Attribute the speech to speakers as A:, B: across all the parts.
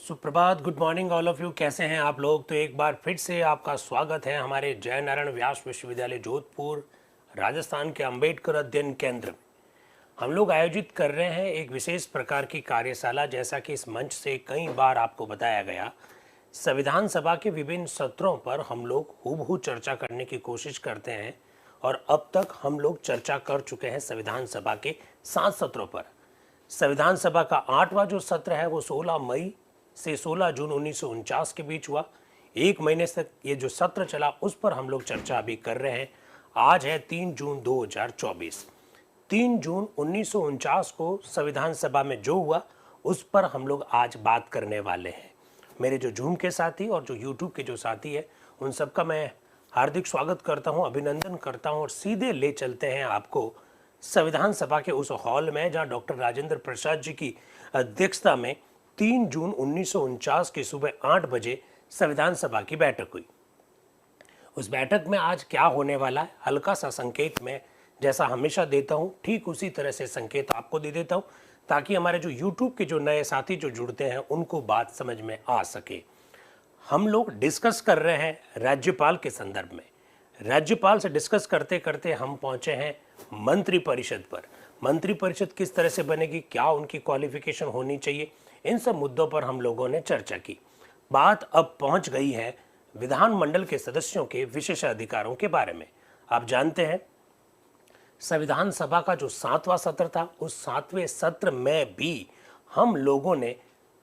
A: सुप्रभात, good morning all of you. कैसे हैं आप लोग? तो एक बार फिर से आपका स्वागत है हमारे जय नारायण व्यास विश्वविद्यालय जोधपुर राजस्थान के अंबेडकर अध्ययन केंद्र में। हम लोग आयोजित कर रहे हैं एक विशेष प्रकार की कार्यशाला। जैसा कि इस मंच से कई बार आपको बताया गया, संविधान सभा के विभिन्न सत्रों पर हम लोग हूबहू चर्चा करने की कोशिश करते हैं और अब तक हम लोग चर्चा कर चुके हैं संविधान सभा के 7 सत्रों पर। संविधान सभा का 8वां जो सत्र है वो 16 मई से 16 जून 1949 के बीच हुआ। एक महीने तक ये जो सत्र चला उस पर हम लोग चर्चा अभी कर रहे हैं। आज है 3 जून 2024। 3 जून 1949 को संविधान सभा में जो हुआ उस पर हम लोग आज बात करने वाले हैं। मेरे जो जूम के साथी और जो यूट्यूब के जो साथी है उन सबका मैं हार्दिक स्वागत करता हूं, अभिनंदन करता हूं और सीधे ले चलते हैं आपको संविधान सभा के उस हॉल में जहां डॉक्टर राजेंद्र प्रसाद जी की अध्यक्षता में 3 जून 1949 की सुबह 8 बजे संविधान सभा की बैठक हुई। उस बैठक में आज क्या होने वाला है, हल्का सा संकेत मैं जैसा हमेशा देता हूं ठीक उसी तरह से संकेत आपको दे देता हूं ताकि हमारे जो यूट्यूब के जो नए साथी जो जुड़ते हैं उनको बात समझ में आ सके। हम लोग डिस्कस कर रहे हैं राज्यपाल के संदर्भ में। राज्यपाल से डिस्कस करते करते हम पहुंचे हैं मंत्रिपरिषद पर। मंत्रिपरिषद किस तरह से बनेगी, क्या उनकी क्वालिफिकेशन होनी चाहिए, इन सब मुद्दों पर हम लोगों ने चर्चा की। बात अब पहुंच गई है विधानमंडल के सदस्यों के विशेषाधिकारों के बारे में। आप जानते हैं संविधान सभा का जो 7वां सत्र था उस 7वें सत्र में भी हम लोगों ने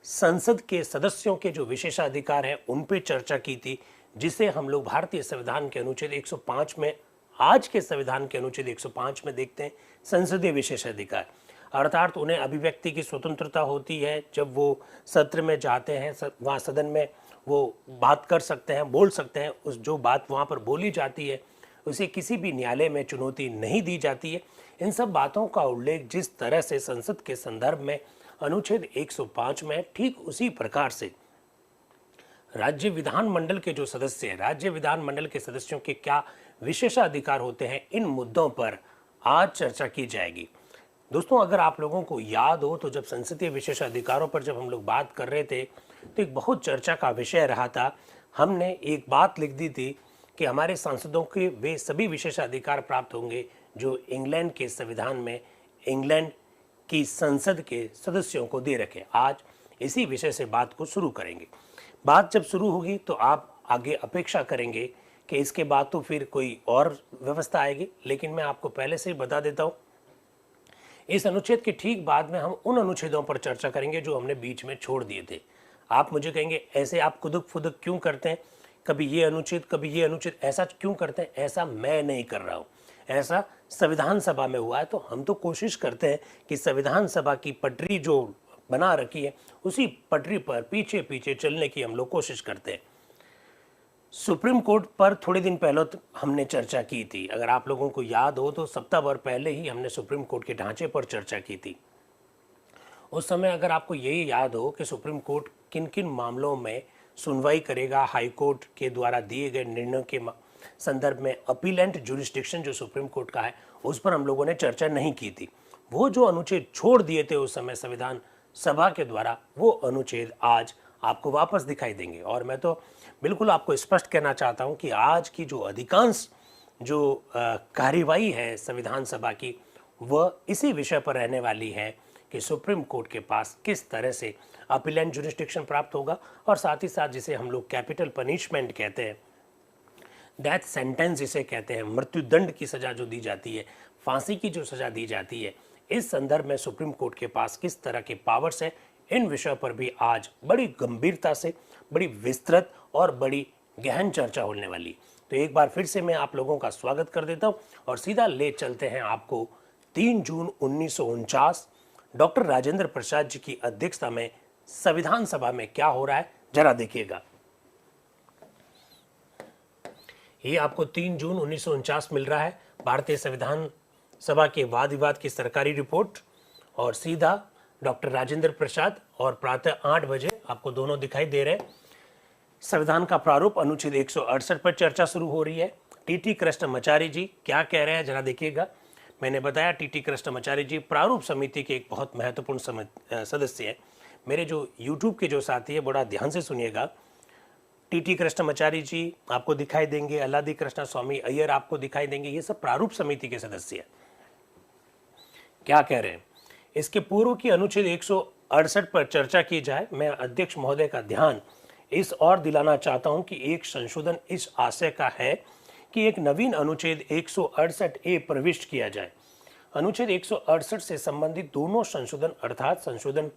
A: संसद के सदस्यों के जो विशेषाधिकार हैं उन पर चर्चा की थी, जिसे हम लोग भारतीय संविधान के अनुच्छेद 105 में, आज के संविधान के अनुच्छेद 105 में देखते हैं संसदीय विशेषाधिकार। अर्थात उन्हें अभिव्यक्ति की स्वतंत्रता होती है। जब वो सत्र में जाते हैं वहाँ सदन में वो बात कर सकते हैं, बोल सकते हैं। उस जो बात वहाँ पर बोली जाती है उसे किसी भी न्यायालय में चुनौती नहीं दी जाती है। इन सब बातों का उल्लेख जिस तरह से संसद के संदर्भ में अनुच्छेद 105 में, ठीक उसी प्रकार से राज्य विधानमंडल के जो सदस्य हैं, राज्य विधानमंडल के सदस्यों के क्या विशेषाधिकार होते हैं, इन मुद्दों पर आज चर्चा की जाएगी। दोस्तों, अगर आप लोगों को याद हो तो जब संसदीय विशेषाधिकारों पर जब हम लोग बात कर रहे थे तो एक बहुत चर्चा का विषय रहा था। हमने एक बात लिख दी थी कि हमारे सांसदों के वे सभी विशेषाधिकार प्राप्त होंगे जो इंग्लैंड के संविधान में इंग्लैंड की संसद के सदस्यों को दे रखे। आज इसी विषय से बात को शुरू करेंगे। बात जब शुरू होगी तो आप आगे अपेक्षा करेंगे कि इसके बाद तो फिर कोई और व्यवस्था आएगी, लेकिन मैं आपको पहले से ही बता देता हूँ इस अनुच्छेद के ठीक बाद में हम उन अनुच्छेदों पर चर्चा करेंगे जो हमने बीच में छोड़ दिए थे। आप मुझे कहेंगे ऐसे आप खुदक फुदक क्यों करते हैं, कभी ये अनुच्छेद कभी ये अनुच्छेद, ऐसा क्यों करते हैं? ऐसा मैं नहीं कर रहा हूँ, ऐसा संविधान सभा में हुआ है। तो हम तो कोशिश करते हैं कि संविधान सभा की पटरी जो बना रखी है उसी पटरी पर पीछे पीछे चलने की हम लोग कोशिश करते हैं। सुप्रीम कोर्ट पर थोड़े दिन पहले हमने चर्चा की थी। अगर आप लोगों को याद हो तो सप्ताह भर पहले ही हमने सुप्रीम कोर्ट के ढांचे पर चर्चा की थी। उस समय अगर आपको यही याद हो कि सुप्रीम कोर्ट किन किन मामलों में सुनवाई करेगा, हाई कोर्ट के द्वारा दिए गए निर्णय के संदर्भ में अपीलेंट जुरिस्डिक्शन जो सुप्रीम कोर्ट का है उस पर हम लोगों ने चर्चा नहीं की थी। वो जो अनुच्छेद छोड़ दिए थे उस समय संविधान सभा के द्वारा, वो अनुच्छेद आज आपको वापस दिखाई देंगे। और मैं तो बिल्कुल आपको स्पष्ट कहना चाहता हूं कि आज की जो अधिकांश जो कार्यवाही है संविधान सभा की वह इसी विषय पर रहने वाली है कि सुप्रीम कोर्ट के पास किस तरह से अपीलेंट जुरिस्डिक्शन प्राप्त होगा और साथ ही साथ जिसे हम लोग कैपिटल पनिशमेंट कहते हैं, डेथ सेंटेंस जिसे कहते हैं, मृत्युदंड की सजा जो दी जाती है, फांसी की जो सजा दी जाती है, इस संदर्भ में सुप्रीम कोर्ट के पास किस तरह के पावर्स है, इन विषयों पर भी आज बड़ी गंभीरता से, बड़ी विस्तृत और बड़ी गहन चर्चा होने वाली। तो एक बार फिर से मैं आप लोगों का स्वागत कर देता हूं और सीधा ले चलते हैं आपको 3 जून 1949 डॉक्टर राजेंद्र प्रसाद जी की अध्यक्षता में संविधान सभा में क्या हो रहा है, जरा देखिएगा। ये आपको 3 जून 1949 मिल रहा है भारतीय संविधान सभा के वाद विवाद की सरकारी रिपोर्ट, और सीधा डॉक्टर राजेंद्र प्रसाद और प्रातः 8 बजे आपको दोनों दिखाई दे रहे हैं। संविधान का प्रारूप अनुच्छेद 168 पर चर्चा शुरू हो रही है। टीटी कृष्णमाचारी जी क्या कह रहे हैं जरा देखिएगा। मैंने बताया टीटी कृष्णमाचारी जी प्रारूप समिति के एक बहुत महत्वपूर्ण सदस्य हैं। मेरे जो यूट्यूब के जो साथी है बड़ा ध्यान से सुनिएगा। टी कृष्णमाचारी जी आपको दिखाई देंगे, अल्लादी कृष्णा स्वामी अय्यर आपको दिखाई देंगे, ये सब प्रारूप समिति के सदस्य हैं। क्या कह रहे हैं, इसके पूर्व की अनुच्छेद 168 पर चर्चा की जाए। मैं अध्यक्ष महोदय का ध्यान इस ओर दिलाना चाहता हूं कि एक संशोधन इस आशय का है कि एक नवीन अनुच्छेद 168A प्रविष्ट किया जाए। अनुच्छेद 168 से संबंधित दोनों संशोधन अर्थात संशोधन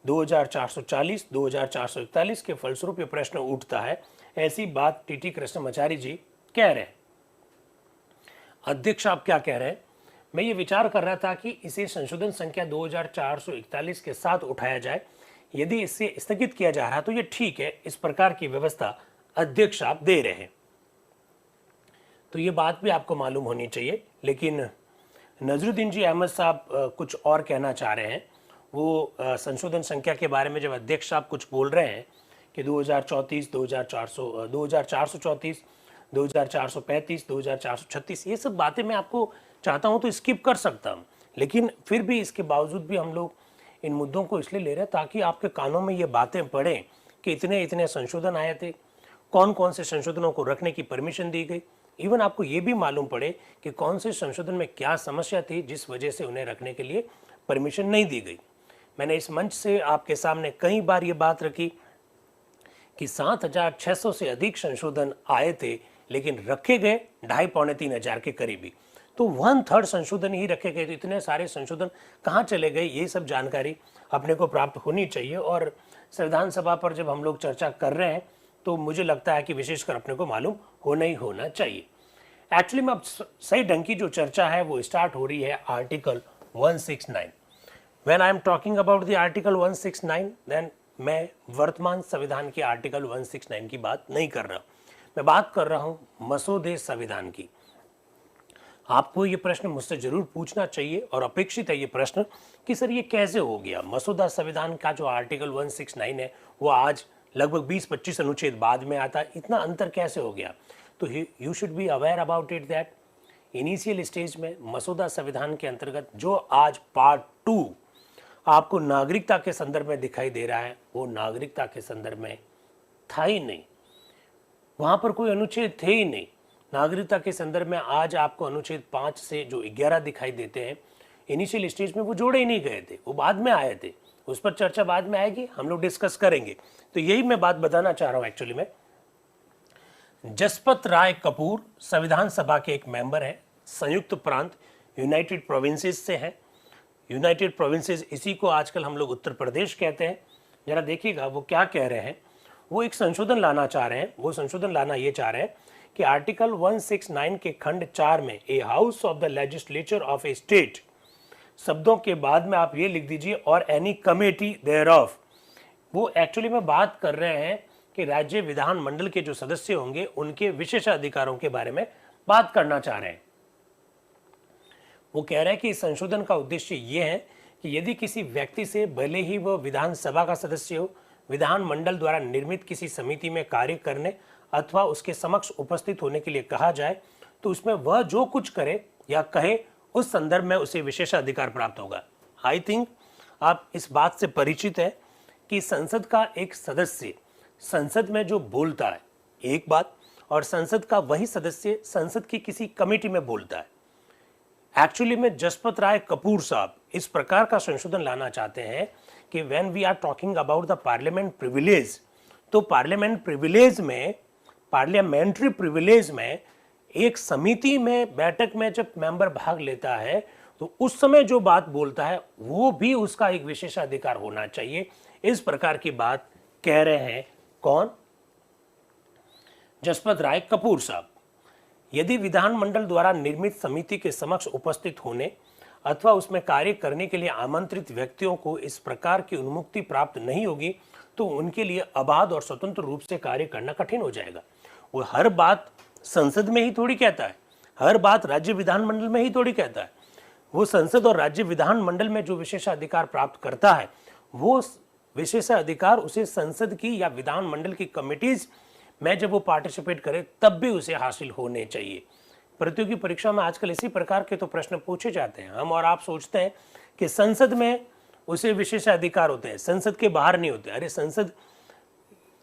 A: 2440, 2441 के फलस्वरूप ये प्रश्न उठता है। ऐसी बात टी कृष्णमाचारी जी कह रहे हैं। अध्यक्ष आप क्या कह रहे हैं, मैं ये विचार कर रहा था कि इसे संशोधन संख्या 2441 के साथ उठाया जाए। यदि इससे स्थगित किया जा रहा है तो ये ठीक है, इस प्रकार की व्यवस्था अध्यक्ष आप दे रहे हैं, तो ये बात भी आपको मालूम होनी चाहिए। लेकिन नजरुद्दीन जी अहमद साहब कुछ और कहना चाह रहे हैं। वो संशोधन संख्या के बारे में जब अध्यक्ष साहब कुछ बोल रहे हैं कि 2034, 2434, 2435, 2436, ये सब बातें मैं आपको चाहता हूं तो स्किप कर सकता हूं, लेकिन फिर भी इसके बावजूद भी हम लोग इन मुद्दों को इसलिए ले रहे हैं ताकि आपके कानों में ये बातें पड़े कि इतने इतने संशोधन आए थे, कौन कौन से संशोधनों को रखने की परमिशन दी गई, इवन आपको ये भी मालूम पड़े कि कौन से संशोधन में क्या समस्या थी जिस वजह से उन्हें रखने के लिए परमिशन नहीं दी गई। मैंने इस मंच से आपके सामने कई बार ये बात रखी कि 7,600 से अधिक संशोधन आए थे, लेकिन रखे गए 2,500-3,000 के करीबी, तो 1/3 संशोधन ही रखे गए। तो इतने सारे संशोधन कहाँ चले गए, ये सब जानकारी अपने को प्राप्त होनी चाहिए। और संविधान सभा पर जब हम लोग चर्चा कर रहे हैं तो मुझे लगता है कि विशेषकर अपने को मालूम होना ही होना चाहिए। एक्चुअली में अब सही ढंग की जो चर्चा है वो स्टार्ट हो रही है article 169। When I am talking about the article 169, then मैं वर्तमान संविधान के आर्टिकल 169 की बात नहीं कर रहा, मैं बात कर रहा हूं मसौदे संविधान की। आपको ये प्रश्न मुझसे जरूर पूछना चाहिए और अपेक्षित है ये प्रश्न कि सर ये कैसे हो गया, मसौदा संविधान का जो आर्टिकल 169 है वो आज लगभग 20-25 अनुच्छेद बाद में आता है, इतना अंतर कैसे हो गया। तो you should be aware about it that initial stage में मसौदा संविधान के अंतर्गत जो आज पार्ट 2 आपको नागरिकता के संदर्भ में दिखाई दे रहा है वो नागरिकता के संदर्भ में था ही नहीं, वहां पर कोई अनुच्छेद थे ही नहीं। नागरिकता के संदर्भ में आज आपको अनुच्छेद 5 से जो 11 दिखाई देते हैं, इनिशियल स्टेज में वो जोड़े ही नहीं गए थे, वो बाद में आए थे। उस पर चर्चा बाद में आएगी, हम लोग डिस्कस करेंगे। तो यही मैं बात बताना चाह रहा हूं। एक्चुअली में जसपत राय कपूर संविधान सभा के एक मेंबर हैं, संयुक्त प्रांत यूनाइटेड प्रोविंसेस से हैं। यूनाइटेड प्रोविंसेस इसी को आजकल हम लोग उत्तर प्रदेश कहते हैं। जरा देखिएगा वो क्या कह रहे हैं। वो एक संशोधन लाना चाह रहे हैं, वो संशोधन लाना ये चाह रहे हैं कि आर्टिकल 169 के खंड 4 में a house of the legislature of A state शब्दों के बाद में आप ये लिख दीजिए और एनी कमेटी देयर ऑफ। वो एक्चुअली में बात कर रहे हैं कि राज्य विधान मंडल के जो सदस्य होंगे उनके विशेषाधिकारों के बारे में बात करना चाह रहे हैं। वो कह रहे हैं कि इस संशोधन का उद्देश्य ये है कि यदि किसी व्यक्ति से भले ही वह विधानसभा का सदस्य हो, विधान मंडल द्वारा निर्मित किसी समिति में कार्य करने अथवा उसके समक्ष उपस्थित होने के लिए कहा जाए, तो उसमें वह जो कुछ करे या कहे उस संदर्भ में उसे विशेषाधिकार प्राप्त होगा। आई थिंक आप इस बात से परिचित है कि संसद का एक सदस्य संसद में जो बोलता है एक बात, और संसद का वही सदस्य संसद की किसी कमेटी में बोलता है। एक्चुअली में जसपत राय कपूर साहब इस प्रकार का संशोधन लाना चाहते हैं कि when we are talking about the parliament privilege, तो पार्लियामेंट्री प्रिविलेज में एक समिति में बैठक में जब मेंबर भाग लेता है तो उस समय जो बात बोलता है वो भी उसका एक विशेषाधिकार होना चाहिए। इस प्रकार की बात कह रहे हैं कौन? जसपत राय कपूर साहब। यदि विधानमंडल द्वारा निर्मित समिति के समक्ष उपस्थित होने अथवा उसमें कार्य करने के लिए आमंत्रित व्यक्तियों को इस प्रकार की उन्मुक्ति प्राप्त नहीं होगी तो उनके लिए अबाध और स्वतंत्र रूप से कार्य करना कठिन हो जाएगा। वो हर बात संसद में ही थोड़ी कहता है, हर बात राज्य विधानमंडल में ही थोड़ी कहता है। वो संसद और राज्य विधानमंडल में जो विशेषाधिकार प्राप्त करता है वो विशेषाधिकार उसे संसद की या विधानमंडल की कमिटीज में जब वो पार्टिसिपेट करे तब भी उसे हासिल होने चाहिए। प्रतियोगी परीक्षा में आजकल इसी प्रकार के तो प्रश्न पूछे जाते हैं। हम और आप सोचते हैं कि संसद में उसे विशेषाधिकार होते हैं, संसद के बाहर नहीं होते। अरे संसद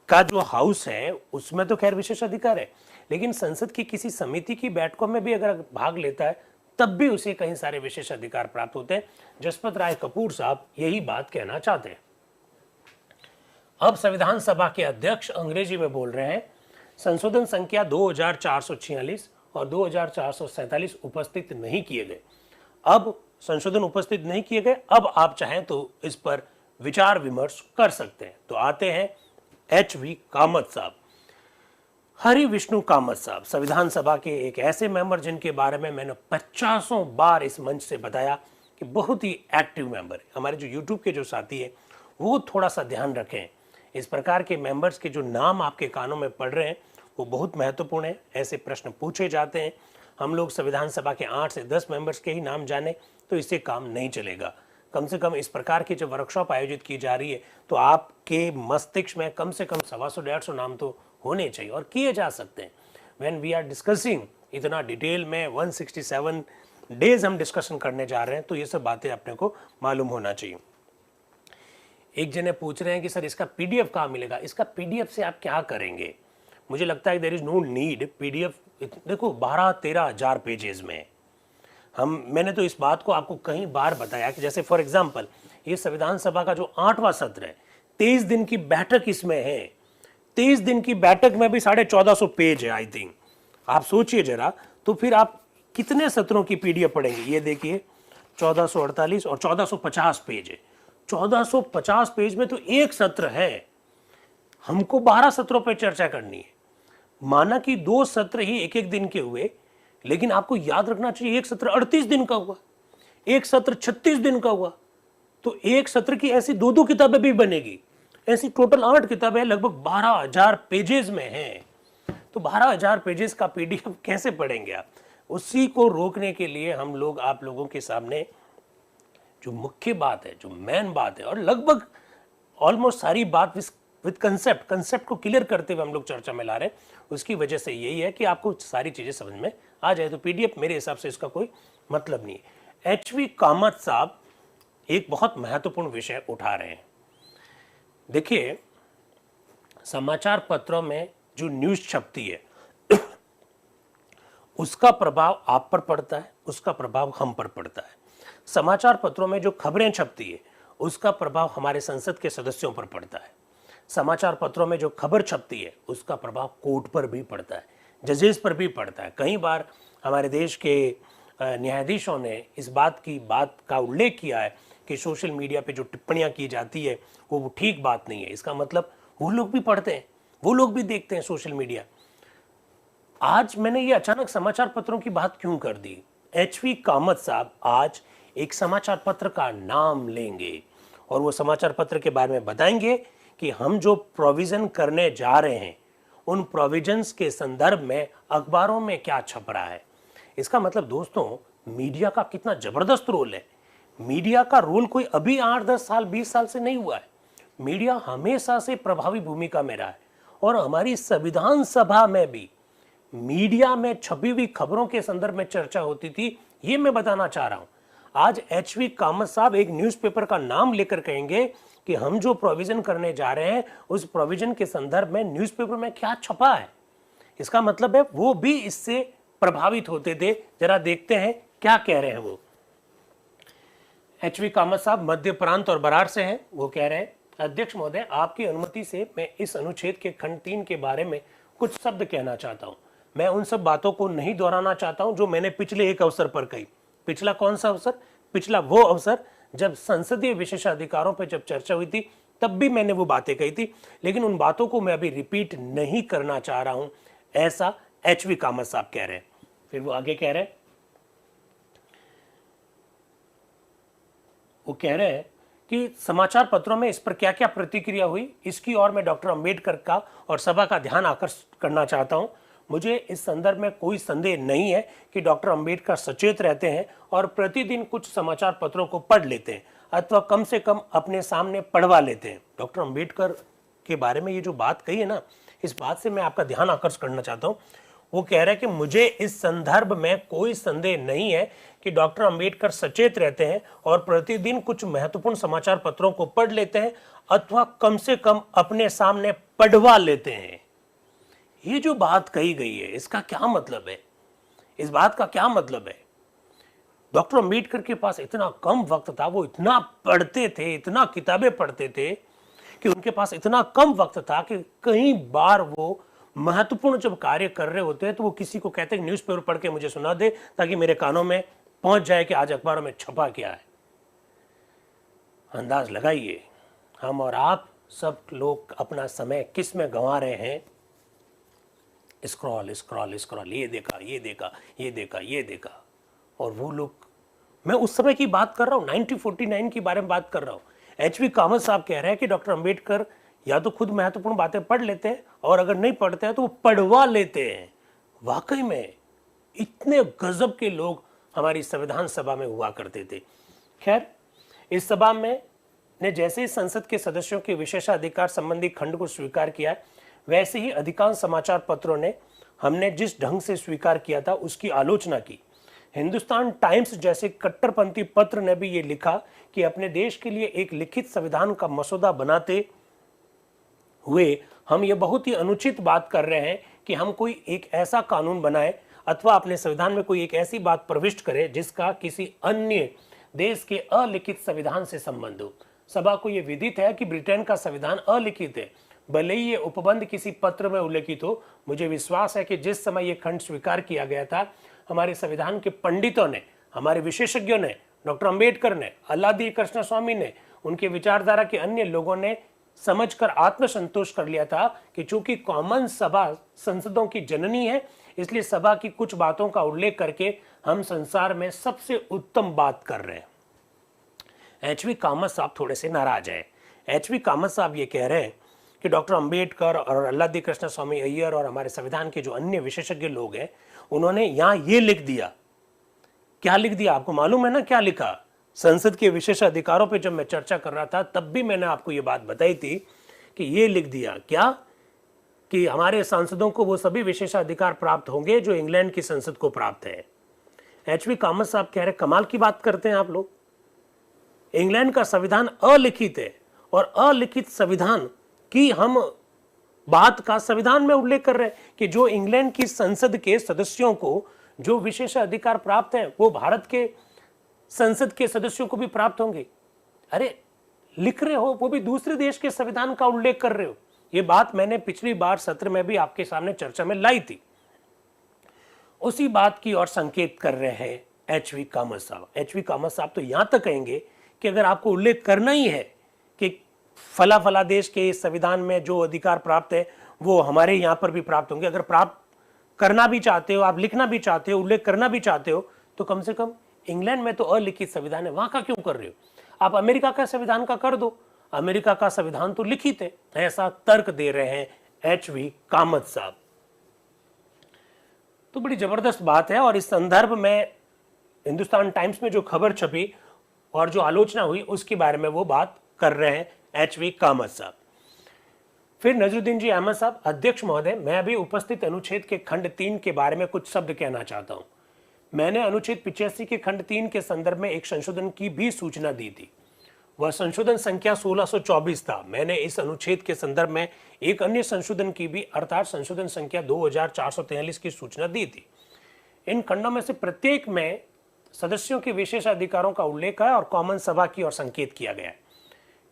A: का जो हाउस है उसमें तो खैर विशेषाधिकार है, लेकिन संसद की किसी समिति की बैठकों में भी अगर भाग लेता है तब भी उसे कई सारे विशेषाधिकार प्राप्त होते हैं। जसपत राय कपूर साहब यही बात कहना चाहते हैं। अब संविधान सभा के अध्यक्ष अंग्रेजी में बोल रहे हैं, संशोधन संख्या 2446 और 2447 उपस्थित नहीं किए गए। अब संशोधन उपस्थित नहीं किए गए, अब आप चाहें तो इस पर विचार विमर्श कर सकते हैं। तो आते हैं एच.वी. कामत साहब। हरि विष्णु कामत साहब संविधान सभा के एक ऐसे मेंबर जिनके बारे में मैंने 50 बार इस मंच से बताया कि बहुत ही एक्टिव मेंबर है। हमारे जो यूट्यूब के जो साथी हैं वो थोड़ा सा ध्यान रखें, इस प्रकार के मेंबर्स के जो नाम आपके कानों में पड़ रहे हैं वो बहुत महत्वपूर्ण है। ऐसे प्रश्न पूछे जाते हैं, हम लोग संविधान सभा के 8 से 10 मेंबर्स के ही नाम जाने तो इससे काम नहीं चलेगा। कम से कम इस प्रकार की जब वर्कशॉप आयोजित की जा रही है तो आपके मस्तिष्क में कम से कम 125-150 नाम तो होने चाहिए और किए जा सकते हैं। व्हेन वी आर डिस्कसिंग इतना डिटेल में 167 डेज हम डिस्कशन करने जा रहे हैं तो ये सब बातें अपने को मालूम होना चाहिए। एक जने पूछ रहे हैं कि सर इसका पीडीएफ कहाँ मिलेगा। इसका पीडीएफ से आप क्या करेंगे? मुझे लगता है there is no need PDF. देखो 12-13 हज़ार पेजेस में मैंने तो इस बात को आपको कई बार बताया कि जैसे फॉर एग्जांपल ये संविधान सभा का जो 8वां सत्र है, 23 दिन की बैठक इसमें है। 23 दिन की बैठक में भी 1450 पेज है आई थिंक। आप सोचिए जरा, तो फिर आप कितने सत्रों की पीडीएफ पढ़ेंगे? ये देखिए 1448 और 1450 पेज है। 1450 पेज में तो एक सत्र है। हमको 12 सत्रों पर चर्चा करनी है। माना कि 2 सत्र ही एक दिन के हुए, लेकिन आपको याद रखना चाहिए एक सत्र 38 दिन का हुआ, एक सत्र 36 दिन का हुआ, तो एक सत्र की ऐसी 2-2 किताबें भी बनेगी। ऐसी टोटल 8 किताबें लगभग 12,000 पेजेस में हैं। तो 12,000 पेजेस का पीडीएफ कैसे पढ़ेंगे आप? उसी को रोकने के लिए हम लोग आप लोगों के सामने जो मुख्य बात है, जो मेन बात है, और लगभग ऑलमोस्ट सारी बात विद कंसेप्ट को क्लियर करते हुए हम लोग चर्चा में ला रहे हैं। उसकी वजह से यही है कि आपको सारी चीजें समझ में आ जाए। तो पीडीएफ मेरे हिसाब से इसका कोई मतलब नहीं है। एच.वी. कामत साहब एक बहुत महत्वपूर्ण विषय उठा रहे हैं। देखिए, समाचार पत्रों में जो न्यूज छपती है उसका प्रभाव आप पर पड़ता है, उसका प्रभाव हम पर पड़ता है। समाचार पत्रों में जो खबरें छपती है उसका प्रभाव हमारे संसद के सदस्यों पर पड़ता है। समाचार पत्रों में जो खबर छपती है उसका प्रभाव कोर्ट पर भी पड़ता है, जजेस पर भी पड़ता है। कई बार हमारे देश के न्यायाधीशों ने इस बात का उल्लेख किया है कि सोशल मीडिया पे जो टिप्पणियां की जाती है वो ठीक बात नहीं है। इसका मतलब वो लोग भी पढ़ते हैं, वो लोग भी देखते हैं सोशल मीडिया। आज मैंने ये अचानक समाचार पत्रों की बात क्यों कर दी? एच.वी. कामत साहब आज एक समाचार पत्र का नाम लेंगे और वो समाचार पत्र के बारे में बताएंगे कि हम जो प्रोविजन करने जा रहे हैं उन प्रोविजंस के संदर्भ में अखबारों में क्या छप रहा है। इसका मतलब दोस्तों, मीडिया का कितना जबरदस्त रोल है। मीडिया का रोल कोई अभी 8-10 साल 20 साल से नहीं हुआ है। मीडिया हमेशा से प्रभावी भूमिका में रहा है और हमारी संविधान सभा में भी मीडिया में छपी हुई खबरों के संदर्भ में चर्चा होती थी। ये मैं बताना चाह रहा हूं। आज एच.वी. कामत साहब एक न्यूज़पेपर का नाम लेकर कहेंगे कि हम जो प्रोविजन करने जा रहे हैं उस प्रोविजन के संदर्भ में न्यूज़पेपर में क्या छपा है। इसका मतलब है वो भी इससे प्रभावित होते थे। जरा देखते हैं क्या कह रहे हैं वो। एच.वी. कामत साहब मध्य प्रांत और बरार से हैं। वो कह रहे हैं, अध्यक्ष महोदय, आपकी अनुमति से मैं इस अनुच्छेद के खंड 3 के बारे में कुछ शब्द कहना चाहता हूं। मैं उन सब बातों को नहीं दोहराना चाहता हूं जो मैंने पिछले एक अवसर पर कही। पिछला कौन सा अवसर? पिछला वो अवसर जब संसदीय विशेषाधिकारों पर जब चर्चा हुई थी तब भी मैंने वो बातें कही थी, लेकिन उन बातों को मैं अभी रिपीट नहीं करना चाह रहा हूं, ऐसा एच.वी. कामत साहब कह रहे हैं। फिर वो आगे कह रहे हैं, वो कह रहे हैं कि समाचार पत्रों में इस पर क्या क्या प्रतिक्रिया हुई, इसकी ओर मैं डॉक्टर अंबेडकर का और सभा का ध्यान आकर्षित करना चाहता हूं। मुझे इस संदर्भ में कोई संदेह नहीं है कि डॉक्टर अंबेडकर सचेत रहते हैं और प्रतिदिन कुछ समाचार पत्रों को पढ़ लेते हैं अथवा कम से कम अपने सामने पढ़वा लेते हैं। डॉक्टर अंबेडकर के बारे में ये जो बात कही है ना, इस बात से मैं आपका ध्यान आकर्षित करना चाहता हूँ। वो कह रहे हैं कि मुझे इस संदर्भ में कोई संदेह नहीं है कि डॉक्टर अंबेडकर सचेत रहते हैं और प्रतिदिन कुछ महत्वपूर्ण समाचार पत्रों को पढ़ लेते हैं अथवा कम से कम अपने सामने पढ़वा लेते हैं। ये जो बात कही गई है इसका क्या मतलब है? इस बात का क्या मतलब है? डॉक्टर अंबेडकर के पास इतना कम वक्त था, वो इतना पढ़ते थे, इतना किताबें पढ़ते थे कि उनके पास इतना कम वक्त था कि कई बार वो महत्वपूर्ण जब कार्य कर रहे होते हैं तो वो किसी को कहते हैं न्यूज़पेपर पढ़ के मुझे सुना दे ताकि मेरे कानों में पहुंच जाए कि आज अखबारों में छपा क्या है। अंदाज लगाइए हम और आप सब लोग अपना समय किस में गंवा रहे हैं? स्क्रॉल स्क्रॉल स्क्रॉल, ये देखा ये देखा ये देखा ये देखा। और वो लोग, मैं उस समय की बात कर रहा हूँ, 1949 के बारे में बात कर रहा हूँ। एच.वी. कामत साहब कह रहे हैं कि डॉक्टर अंबेडकर या तो खुद महत्वपूर्ण बातें पढ़ लेते हैं और अगर नहीं पढ़ते हैं तो वो पढ़वा लेते हैं। वाकई में इतने गजब के लोग हमारी संविधान सभा में हुआ करते थे। खैर, इस सभा में ने जैसे ही संसद के सदस्यों के विशेषाधिकार संबंधी खंड को स्वीकार किया, वैसे ही अधिकांश समाचार पत्रों ने हमने जिस ढंग से स्वीकार किया था उसकी आलोचना की। हिंदुस्तान टाइम्स जैसे कट्टरपंथी पत्र ने भी ये लिखा कि अपने देश के लिए एक लिखित संविधान का मसौदा बनाते हुए हम ये बहुत ही अनुचित बात कर रहे हैं कि हम कोई एक ऐसा कानून बनाए अथवा अपने संविधान में कोई एक ऐसी बात प्रविष्ट करे जिसका किसी अन्य देश के अलिखित संविधान से संबंध हो। सभा को यह विदित है कि ब्रिटेन का संविधान अलिखित है, भले ही ये उपबंध किसी पत्र में उल्लेखित हो। मुझे विश्वास है कि जिस समय यह खंड स्वीकार किया गया था, हमारे संविधान के पंडितों ने, हमारे विशेषज्ञों ने, डॉक्टर अंबेडकर ने, अल्लादी कृष्ण स्वामी ने, उनके विचारधारा के अन्य लोगों ने समझकर आत्मसंतोष कर लिया था कि चूंकि कॉमन सभा संसदों की जननी है, इसलिए सभा की कुछ बातों का उल्लेख करके हम संसार में सबसे उत्तम बात कर रहे हैं। एच.वी. कामत साहब थोड़े से नाराज हैं। एच.वी. कामत साहब ये कह रहे हैं कि डॉक्टर अंबेडकर और अल्लादी कृष्ण स्वामी अय्यर और हमारे संविधान के जो अन्य विशेषज्ञ लोग हैं, उन्होंने यहाँ ये लिख दिया। क्या लिख दिया आपको मालूम है ना? क्या लिखा? संसद के विशेष अधिकारों पे जब मैं चर्चा कर रहा था तब भी मैंने आपको ये बात बताई थी कि ये लिख दिया क्या कि हमारे सांसदों को वो सभी विशेषाधिकार प्राप्त होंगे जो इंग्लैंड की संसद को प्राप्त है। एच.वी. कामत साहब कह रहे कमाल की बात करते हैं आप लोग। इंग्लैंड का संविधान अलिखित है और अलिखित संविधान की हम बात का संविधान में उल्लेख कर रहे हैं कि जो इंग्लैंड की संसद के सदस्यों को जो विशेष अधिकार प्राप्त है वो भारत के संसद के सदस्यों को भी प्राप्त होंगे। अरे लिख रहे हो, वो भी दूसरे देश के संविधान का उल्लेख कर रहे हो। ये बात मैंने पिछली बार सत्र में भी आपके सामने चर्चा में लाई थी। उसी बात की ओर संकेत कर रहे हैं एच.वी. कामत साहब। एच.वी. कामत साहब तो यहां तक कहेंगे कि अगर आपको उल्लेख करना ही है कि फला फला देश के संविधान में जो अधिकार प्राप्त है वो हमारे यहाँ पर भी प्राप्त होंगे, अगर प्राप्त करना भी चाहते हो, आप लिखना भी चाहते हो, उल्लेख करना भी चाहते हो, तो कम से कम इंग्लैंड में तो अलिखित संविधान है, वहां का क्यों कर रहे हो? आप अमेरिका का संविधान का कर दो, अमेरिका का संविधान तो लिखित है। ऐसा तर्क दे रहे हैं एच.वी. कामत साहब। तो बड़ी जबरदस्त बात है और इस संदर्भ में हिंदुस्तान टाइम्स में जो खबर छपी और जो आलोचना हुई उसके बारे में वो बात कर रहे हैं एच.वी. कामत साहब। फिर नजरुद्दीन जी अहमद साहब, अध्यक्ष महोदय, मैं अभी उपस्थित अनुच्छेद के खंड 3 के बारे में कुछ शब्द कहना चाहता हूं। मैंने अनुच्छेद 85 के खंड 3 के संदर्भ में एक संशोधन की भी सूचना दी थी। वह संशोधन संख्या 1624 था। मैंने इस अनुच्छेद के संदर्भ में एक अन्य संशोधन की भी, अर्थात संशोधन संख्या 2443 की सूचना दी थी। इन खंडों में से प्रत्येक में सदस्यों के विशेष अधिकारों का उल्लेख है और कॉमन सभा की ओर संकेत किया गया है,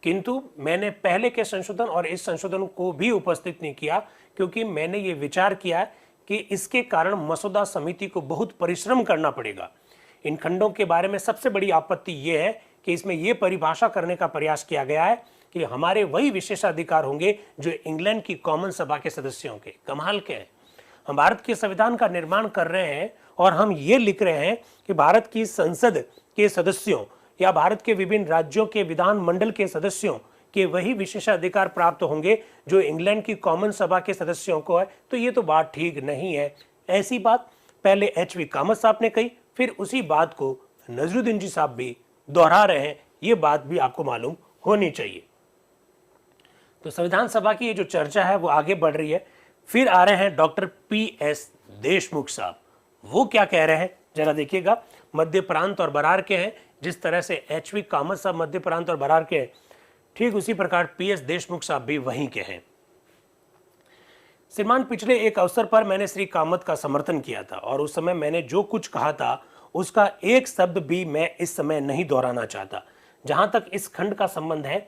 A: किंतु मैंने पहले के संशोधन और इस संशोधन को भी उपस्थित नहीं किया क्योंकि मैंने ये विचार किया कि इसके कारण मसौदा समिति को बहुत परिश्रम करना पड़ेगा। इन खंडों के बारे में सबसे बड़ी आपत्ति यह है कि इसमें यह परिभाषा करने का प्रयास किया गया है कि हमारे वही विशेषाधिकार होंगे जो इंग्लैंड की कॉमन सभा के सदस्यों के। कमाल के हैं, हम भारत के संविधान का निर्माण कर रहे हैं और हम ये लिख रहे हैं कि भारत की संसद के सदस्यों या भारत के विभिन्न राज्यों के विधान मंडल के सदस्यों के वही विशेषाधिकार प्राप्त होंगे जो इंग्लैंड की कॉमन सभा के सदस्यों को है। तो ये तो बात ठीक नहीं है। ऐसी बात पहले एच.वी. कामत साहब ने कही, फिर उसी बात को नजरुद्दीन जी साहब भी दोहरा रहे हैं। ये बात भी आपको मालूम होनी चाहिए। तो संविधान सभा की ये जो चर्चा है वो आगे बढ़ रही है। फिर आ रहे हैं डॉक्टर P.S. देशमुख साहब। वो क्या कह रहे हैं जरा देखिएगा। मध्य प्रांत और बरार के हैं, जिस तरह से एच वी कामत साहब मध्य प्रांत और बरार के हैं, ठीक उसी प्रकार पीएस देशमुख साहब भी वहीं के हैं। श्रीमान, पिछले एक अवसर पर मैंने श्री कामत का समर्थन किया था और उस समय मैंने जो कुछ कहा था उसका एक शब्द भी मैं इस समय नहीं दोहराना चाहता। जहां तक इस खंड का संबंध है,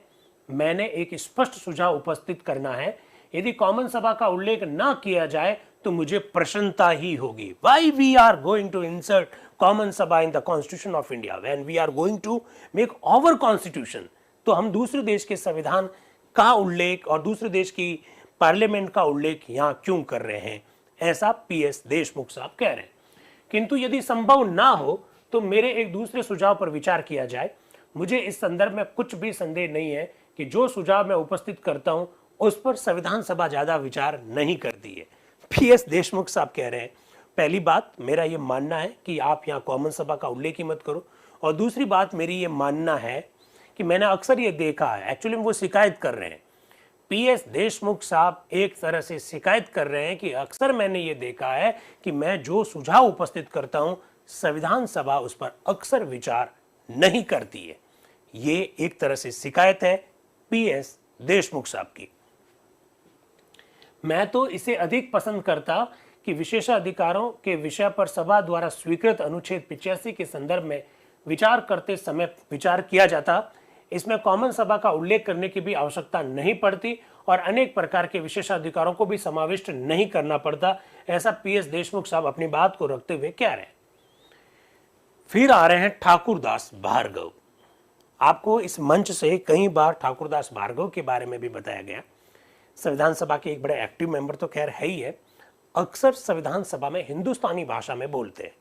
A: मैंने एक स्पष्ट सुझाव उपस्थित करना है। यदि कॉमन सभा का उल्लेख ना किया जाए तो मुझे प्रसन्नता ही होगी। Why we are going to insert common सभा in the Constitution of India when we are going to make our constitution? तो हम दूसरे देश के संविधान का उल्लेख और दूसरे देश की पार्लियामेंट का उल्लेख यहाँ क्यों कर रहे हैं, ऐसा पीएस देशमुख साहब कह रहे हैं। किंतु यदि संभव ना हो तो मेरे एक दूसरे सुझाव पर विचार किया जाए। मुझे इस संदर्भ में कुछ भी संदेह नहीं है कि जो सुझाव मैं उपस्थित करता हूं उस पर संविधान सभा ज्यादा विचार नहीं करती है। पीएस देशमुख साहब कह रहे हैं, पहली बात मेरा ये मानना है कि आप यहाँ कॉमन सभा का उल्लेख ही मत करो, और दूसरी बात मेरी ये मानना है कि मैंने अक्सर ये देखा है, एक्चुअली वो शिकायत कर रहे हैं, पीएस देशमुख साहब एक तरह से शिकायत कर रहे हैं कि अक्सर मैंने ये देखा है कि मैं जो सुझाव उपस्थित करता हूं संविधान सभा उस पर अक्सर विचार नहीं करती है। ये एक तरह से शिकायत है पीएस देशमुख साहब की। मैं तो इसे अधिक पसंद करता कि विशेषाधिकारों के विषय पर सभा द्वारा स्वीकृत अनुच्छेद 85 के संदर्भ में विचार करते समय विचार किया जाता। इसमें कॉमन सभा का उल्लेख करने की भी आवश्यकता नहीं पड़ती और अनेक प्रकार के विशेषाधिकारों को भी समाविष्ट नहीं करना पड़ता, ऐसा पीएस देशमुख साहब अपनी बात को रखते हुए कह रहे हैं। फिर आ रहे हैं ठाकुरदास भार्गव। आपको इस मंच से कई बार ठाकुरदास भार्गव के बारे में भी बताया गया। संविधान सभा के एक बड़े एक्टिव मेंबर तो खैर है ही है, अक्सर संविधान सभा में हिंदुस्तानी भाषा में बोलते हैं,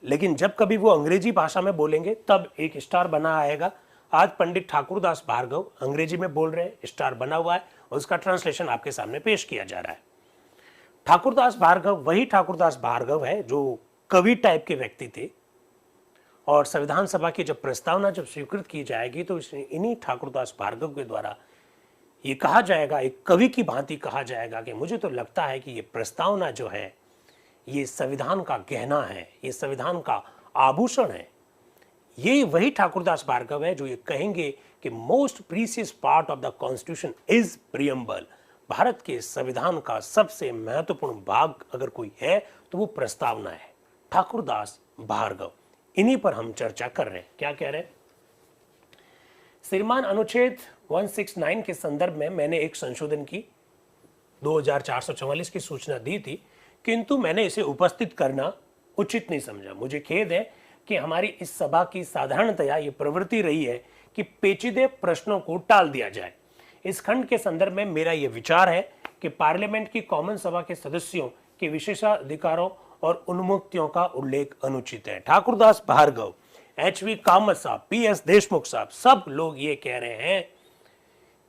A: लेकिन जब कभी वो अंग्रेजी भाषा में बोलेंगे तब एक स्टार बना आएगा। आज पंडित ठाकुरदास भार्गव अंग्रेजी में बोल रहे हैं, स्टार बना हुआ है, उसका ट्रांसलेशन आपके सामने पेश किया जा रहा है। ठाकुरदास भार्गव वही ठाकुरदास भार्गव है जो कवि टाइप के व्यक्ति थे, और संविधान सभा की जब प्रस्तावना जब स्वीकृत की जाएगी तो इन्हीं ठाकुरदास भार्गव के द्वारा ये कहा जाएगा, एक कवि की भांति कहा जाएगा कि मुझे तो लगता है कि ये प्रस्तावना जो है ये संविधान का गहना है, ये संविधान का आभूषण है। ये वही ठाकुरदास भार्गव है जो ये कहेंगे कि most precious part of the constitution is preamble. Bharat के संविधान का सबसे महत्वपूर्ण भाग अगर कोई है तो वो प्रस्तावना है। ठाकुरदास भार्गव, इन्हीं पर हम चर्चा कर रहे हैं। क्या कह रहे हैं श्रीमान? अनुच्छेद 169 के संदर्भ में मैंने एक संशोधन की 2444 की सूचना दी थी, किंतु मैंने इसे उपस्थित करना उचित नहीं समझा। मुझे खेद है कि हमारी इस सभा की साधारणतया ये प्रवृत्ति रही है कि पेचीदे प्रश्नों को टाल दिया जाए। इस खंड के संदर्भ में मेरा यह विचार है कि पार्लियामेंट की कॉमन सभा के सदस्यों के विशेषाधिकारों और उन्मुक्तियों का उल्लेख अनुचित है। ठाकुरदास भार्गव, एच वी कामत साहब, पीएस देशमुख साहब, सब लोग ये कह रहे हैं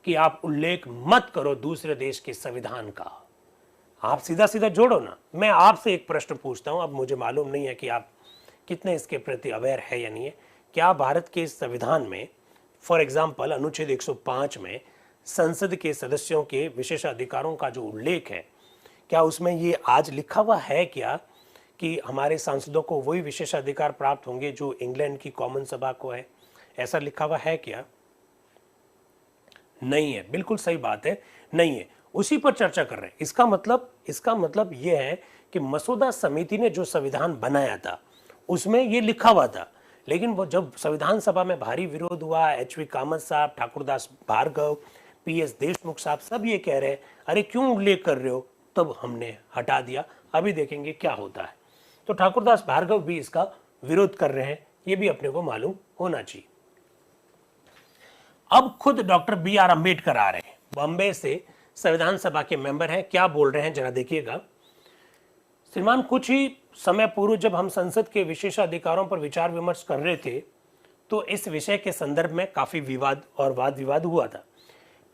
A: कि आप उल्लेख मत करो दूसरे देश के संविधान का। आप सीधा सीधा जोड़ो ना। मैं आपसे एक प्रश्न पूछता हूं, अब मुझे मालूम नहीं है कि आप कितने इसके प्रति अवेयर है या नहीं है। क्या भारत के संविधान में फॉर एग्जाम्पल अनुच्छेद 105 में संसद के सदस्यों के विशेषाधिकारों का जो उल्लेख है, क्या उसमें ये आज लिखा हुआ है क्या कि हमारे सांसदों को वही विशेषाधिकार प्राप्त होंगे जो इंग्लैंड की कॉमन सभा को है? ऐसा लिखा हुआ है क्या? नहीं है। बिल्कुल सही बात है, नहीं है। उसी पर चर्चा कर रहे हैं। इसका मतलब यह है कि मसौदा समिति ने जो संविधान बनाया था उसमें ये लिखा हुआ था, लेकिन वो जब संविधान सभा में भारी विरोध हुआ, एच वी कामत साहब, ठाकुरदास भार्गव, पीएस देशमुख साहब सब ये कह रहे हैं अरे क्यों उल्लेख कर रहे हो, तब हमने हटा दिया। अभी देखेंगे क्या होता है। तो ठाकुरदास भार्गव भी इसका विरोध कर रहे हैं, ये भी अपने को मालूम होना चाहिए। अब खुद डॉक्टर बी आर अम्बेडकर आ रहे हैं, बॉम्बे से संविधान सभा के मेंबर हैं। क्या बोल रहे हैं जरा देखिएगा। श्रीमान, कुछ ही समय पूर्व जब हम संसद के विशेषाधिकारों पर विचार विमर्श कर रहे थे तो इस विषय के संदर्भ में काफी विवाद और वाद विवाद हुआ था।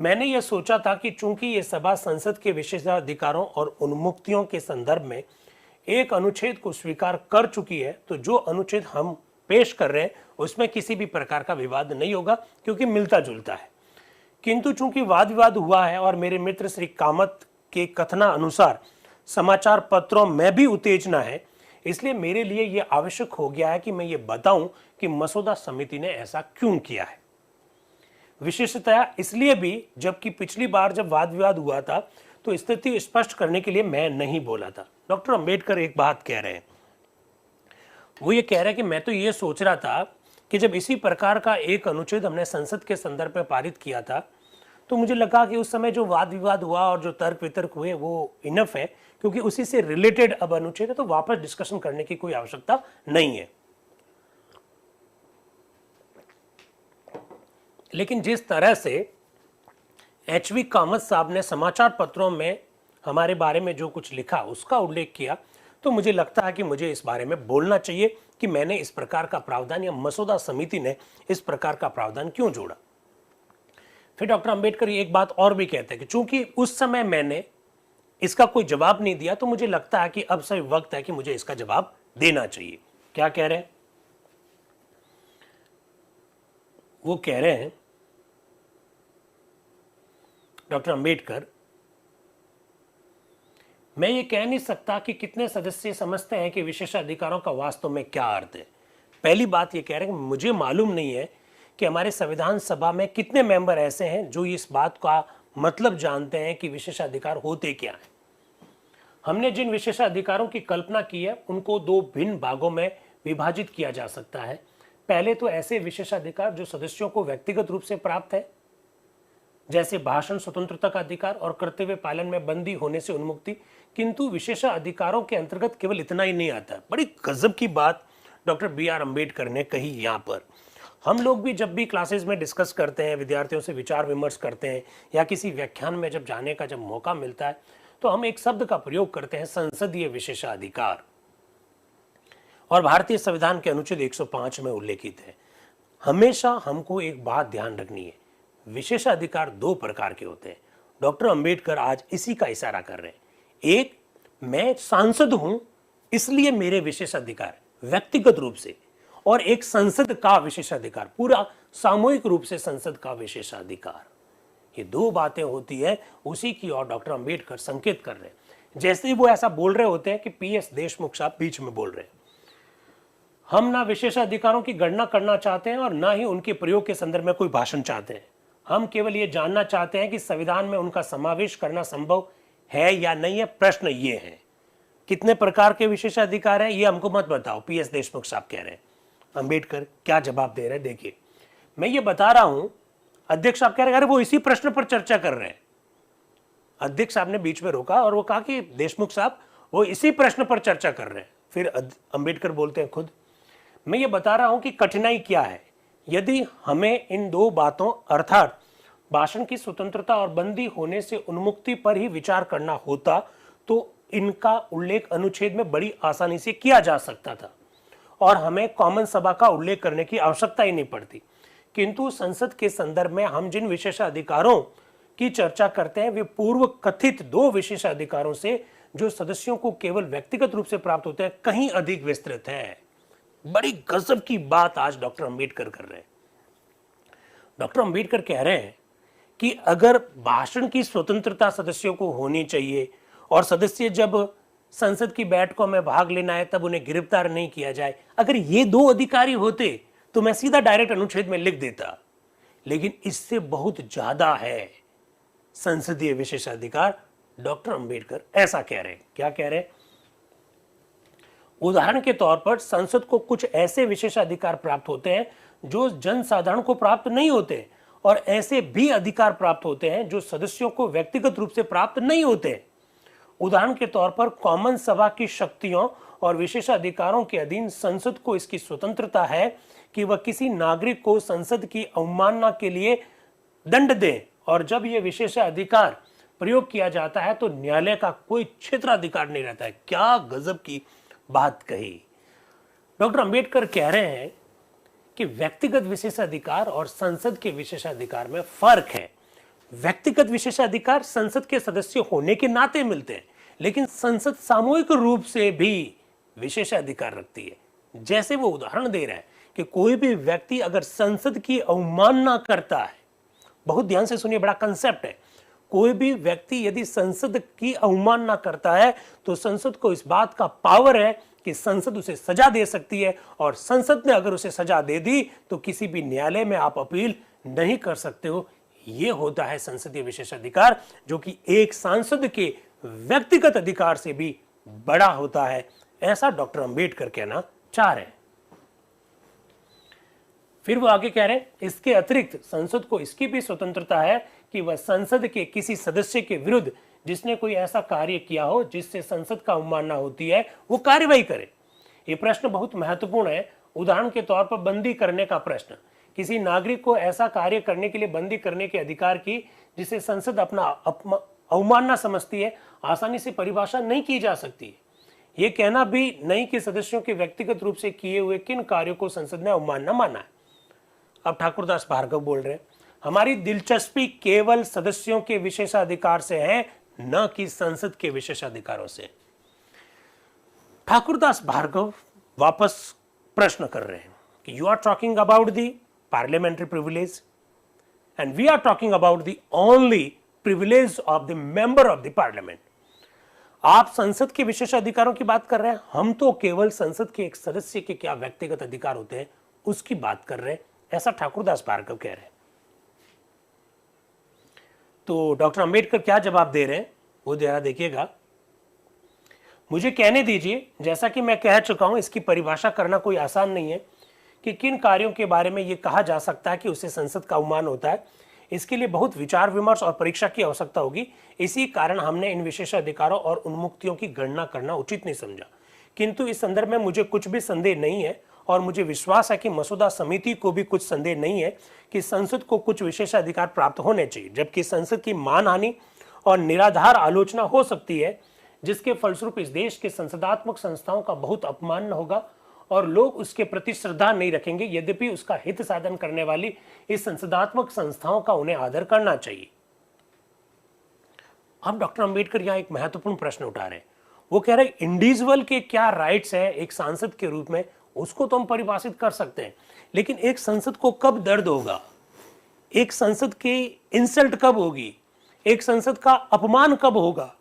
A: मैंने यह सोचा था कि चूंकि यह सभा संसद के विशेषाधिकारों और उन्मुक्तियों के संदर्भ में एक अनुच्छेद को स्वीकार कर चुकी है, तो जो अनुच्छेद हम पेश कर रहे हैं उसमें किसी भी प्रकार का विवाद नहीं होगा, क्योंकि मिलता जुलता है। किंतु चूंकि वाद विवाद हुआ है और मेरे मित्र श्री कामत के कथना अनुसार समाचार पत्रों में भी उत्तेजना है, इसलिए मेरे लिए यह आवश्यक हो गया है कि मैं ये बताऊं कि मसौदा समिति ने ऐसा क्यों किया है। विशेषतया इसलिए भी जबकि पिछली बार जब वाद विवाद हुआ था तो स्थिति स्पष्ट करने के लिए मैं नहीं बोला था। डॉक्टर अंबेडकर एक बात कह रहे हैं, वो ये कह रहे हैं कि मैं तो ये सोच रहा था कि जब इसी प्रकार का एक अनुच्छेद हमने संसद के संदर्भ में पारित किया था तो मुझे लगा कि उस समय जो वाद विवाद हुआ और जो तर्क वितर्क हुए वो इनफ है, क्योंकि उसी से रिलेटेड अब अनुच्छेद है, तो वापस डिस्कशन करने की कोई आवश्यकता नहीं है। लेकिन जिस तरह से एच.वी. कामत साहब ने समाचार पत्रों में हमारे बारे में जो कुछ लिखा उसका उल्लेख किया, तो मुझे लगता है कि मुझे इस बारे में बोलना चाहिए कि मैंने इस प्रकार का प्रावधान या मसौदा समिति ने इस प्रकार का प्रावधान क्यों जोड़ा। फिर डॉक्टर अंबेडकर एक बात और भी कहते हैं कि चूंकि उस समय मैंने इसका कोई जवाब नहीं दिया तो मुझे लगता है कि अब सही वक्त है कि मुझे इसका जवाब देना चाहिए। क्या कह रहे हैं? वो कह रहे हैं डॉक्टर अंबेडकर, मैं ये कह नहीं सकता कि कितने सदस्य समझते हैं कि विशेषाधिकारों का वास्तव में क्या अर्थ है। पहली बात ये कह रहे हैं कि मुझे मालूम नहीं है कि हमारे संविधान सभा में कितने मेंबर ऐसे हैं जो इस बात का मतलब जानते हैं कि विशेषाधिकार होते क्या हैं। हमने जिन विशेषाधिकारों की कल्पना की है उनको दो भिन्न भागों में विभाजित किया जा सकता है। पहले तो ऐसे विशेषाधिकार जो सदस्यों को व्यक्तिगत रूप से प्राप्त है, जैसे भाषण स्वतंत्रता का अधिकार और कर्तव्य पालन में बंदी होने से उन्मुक्ति, किंतु विशेषाधिकारों के अंतर्गत केवल इतना ही नहीं आता। बड़ी गजब की बात डॉक्टर बी.आर. अंबेडकर ने कही यहाँ पर। हम लोग भी जब भी क्लासेस में डिस्कस करते हैं, विद्यार्थियों से विचार विमर्श करते हैं या किसी व्याख्यान में जब जाने का जब मौका मिलता है तो हम एक शब्द का प्रयोग करते हैं, संसदीय विशेषाधिकार, और भारतीय संविधान के अनुच्छेद 105 में उल्लेखित है। हमेशा हमको एक बात ध्यान रखनी है, विशेषाधिकार दो प्रकार के होते हैं। डॉक्टर अंबेडकर आज इसी का इशारा कर रहे हैं। एक, मैं सांसद हूं इसलिए मेरे विशेषाधिकार व्यक्तिगत रूप से, और एक संसद का विशेषाधिकार, पूरा सामूहिक रूप से संसद का विशेषाधिकार। ये दो बातें होती है, उसी की ओर डॉक्टर अंबेडकर संकेत कर रहे हैं। जैसे ही वो ऐसा बोल रहे होते हैं कि पी.एस. देशमुख साहब बीच में बोल रहे हैं, हम ना विशेषाधिकारों की गणना करना चाहते हैं और ना ही उनके प्रयोग के संदर्भ में कोई भाषण चाहते हैं। हम केवल ये जानना चाहते हैं कि संविधान में उनका समावेश करना संभव है या नहीं है। प्रश्न ये है, कितने प्रकार के विशेषाधिकार हैं ये हमको मत बताओ, पी.एस. देशमुख साहब कह रहे हैं। अंबेडकर क्या जवाब दे रहे हैं, देखिए। मैं ये बता रहा हूं, अध्यक्ष साहब कह रहे हैं अरे वो इसी प्रश्न पर चर्चा कर रहे हैं। अध्यक्ष साहब ने बीच में रोका और वो कहा कि देशमुख साहब वो इसी प्रश्न पर चर्चा कर रहे हैं। फिर अंबेडकर बोलते हैं खुद, मैं ये बता रहा हूं कि कठिनाई क्या है। यदि हमें इन दो बातों अर्थात भाषण की स्वतंत्रता और बंदी होने से उन्मुक्ति पर ही विचार करना होता तो इनका उल्लेख अनुच्छेद में बड़ी आसानी से किया जा सकता था और हमें कॉमन सभा का उल्लेख करने की आवश्यकता ही नहीं पड़ती। किंतु संसद के संदर्भ में हम जिन विशेषाधिकारों की चर्चा करते हैं वे पूर्व कथित दो विशेषाधिकारों से जो सदस्यों को केवल व्यक्तिगत रूप से प्राप्त होते हैं कहीं अधिक विस्तृत है। बड़ी गजब की बात आज डॉक्टर अंबेडकर कर रहे हैं। डॉक्टर अंबेडकर कह रहे हैं कि अगर भाषण की स्वतंत्रता सदस्यों को होनी चाहिए और सदस्य जब संसद की बैठकों में भाग लेना है तब उन्हें गिरफ्तार नहीं किया जाए, अगर ये दो अधिकारी होते तो मैं सीधा डायरेक्ट अनुच्छेद में लिख देता। लेकिन इससे बहुत ज्यादा है संसदीय विशेषाधिकार। डॉक्टर अंबेडकर ऐसा कह रहे हैं। क्या कह रहे हैं? उदाहरण के तौर पर संसद को कुछ ऐसे विशेषाधिकार प्राप्त होते हैं जो जनसाधारण को प्राप्त नहीं होते और ऐसे भी अधिकार प्राप्त होते हैं जो सदस्यों को व्यक्तिगत रूप से प्राप्त नहीं होते। उदाहरण के तौर पर कॉमन सभा की शक्तियों और विशेषाधिकारों के अधीन संसद को इसकी स्वतंत्रता है कि वह किसी नागरिक को संसद की अवमानना के लिए दंड दे, और जब यह विशेषाधिकार प्रयोग किया जाता है तो न्यायालय का कोई क्षेत्राधिकार नहीं रहता है। क्या गजब की बात कही। डॉक्टर अंबेडकर कह रहे हैं कि व्यक्तिगत विशेषाधिकार और संसद के विशेषाधिकार में फर्क है। व्यक्तिगत विशेषाधिकार संसद के सदस्य होने के नाते मिलते हैं, लेकिन संसद सामूहिक रूप से भी विशेषाधिकार रखती है। जैसे वो उदाहरण दे रहा है कि कोई भी व्यक्ति अगर संसद की अवमानना करता है, बहुत ध्यान से सुनिए, बड़ा कंसेप्ट है, कोई भी व्यक्ति यदि संसद की अवमानना करता है तो संसद को इस बात का पावर है कि संसद उसे सजा दे सकती है, और संसद ने अगर उसे सजा दे दी तो किसी भी न्यायालय में आप अपील नहीं कर सकते हो। यह होता है संसदीय विशेषाधिकार, जो कि एक सांसद के व्यक्तिगत अधिकार से भी बड़ा होता है, ऐसा डॉक्टर अंबेडकर कहना चाह रहे हैं। फिर वो आगे कह रहे हैं, इसके अतिरिक्त संसद को इसकी भी स्वतंत्रता है कि वह संसद के किसी सदस्य के विरुद्ध जिसने कोई ऐसा कार्य किया हो जिससे संसद का अवमानना होती है, वो कार्रवाई करे। ये प्रश्न बहुत महत्वपूर्ण है। उदाहरण के तौर पर बंदी करने का प्रश्न, किसी नागरिक को ऐसा कार्य करने के लिए बंदी करने के अधिकार की जिसे संसद अपना अवमानना समझती है, आसानी से परिभाषा नहीं की जा सकती। ये कहना भी नहीं कि सदस्यों के व्यक्तिगत रूप से किए हुए किन कार्यों को संसद ने अवमानना माना है। अब ठाकुरदास भार्गव बोल रहे हैं, हमारी दिलचस्पी केवल सदस्यों के विशेषाधिकार से है, न कि संसद के विशेषाधिकारों से। ठाकुरदास भार्गव वापस प्रश्न कर रहे हैं कि you are talking about the parliamentary privilege and we are talking about the only privilege of the member of the parliament. आप संसद के विशेष अधिकारों की बात कर रहे हैं, हम तो केवल संसद के एक सदस्य के क्या व्यक्तिगत अधिकार होते हैं उसकी बात कर रहे हैं, ऐसा ठाकुरदास भार्गव कह रहे हैं। तो डॉक्टर अंबेडकर क्या जवाब दे रहे हैं वो जरा देखिएगा। मुझे कहने दीजिए, जैसा कि मैं कह चुका हूं, इसकी परिभाषा करना कोई आसान नहीं है कि किन कार्यों के बारे में यह कहा जा सकता है कि उससे संसद का अवमान होता है। इसके लिए बहुत विचार विमर्श और परीक्षा की आवश्यकता होगी। इसी कारण हमने इन विशेषाधिकारों और उन्मुक्तियों की गणना करना उचित नहीं समझा। किंतु इस संदर्भ में मुझे कुछ भी संदेह नहीं है, और मुझे विश्वास है कि मसौदा समिति को भी कुछ संदेह नहीं है कि संसद को कुछ विशेषाधिकार प्राप्त होने चाहिए, जबकि संसद की मानहानि और निराधार आलोचना हो सकती है, जिसके फलस्वरूप इस देश के संसदात्मक संस्थाओं का बहुत अपमान होगा और लोग उसके प्रति श्रद्धा नहीं रखेंगे। यद्यपि उसका हित साधन करने वाली इस संसदात्मक संस्थाओं का उन्हें आदर करना चाहिए। अब डॉक्टर अंबेडकर यहां एक महत्वपूर्ण प्रश्न उठा रहे हैं। वो कह रहे हैं, इंडिविजुअल के क्या राइट्स है एक सांसद के रूप में, उसको तो हम परिभाषित कर सकते हैं, लेकिन एक संसद को कब दर्द होगा, एक संसद की इंसल्ट कब होगी, एक संसद का अपमान कब होगा,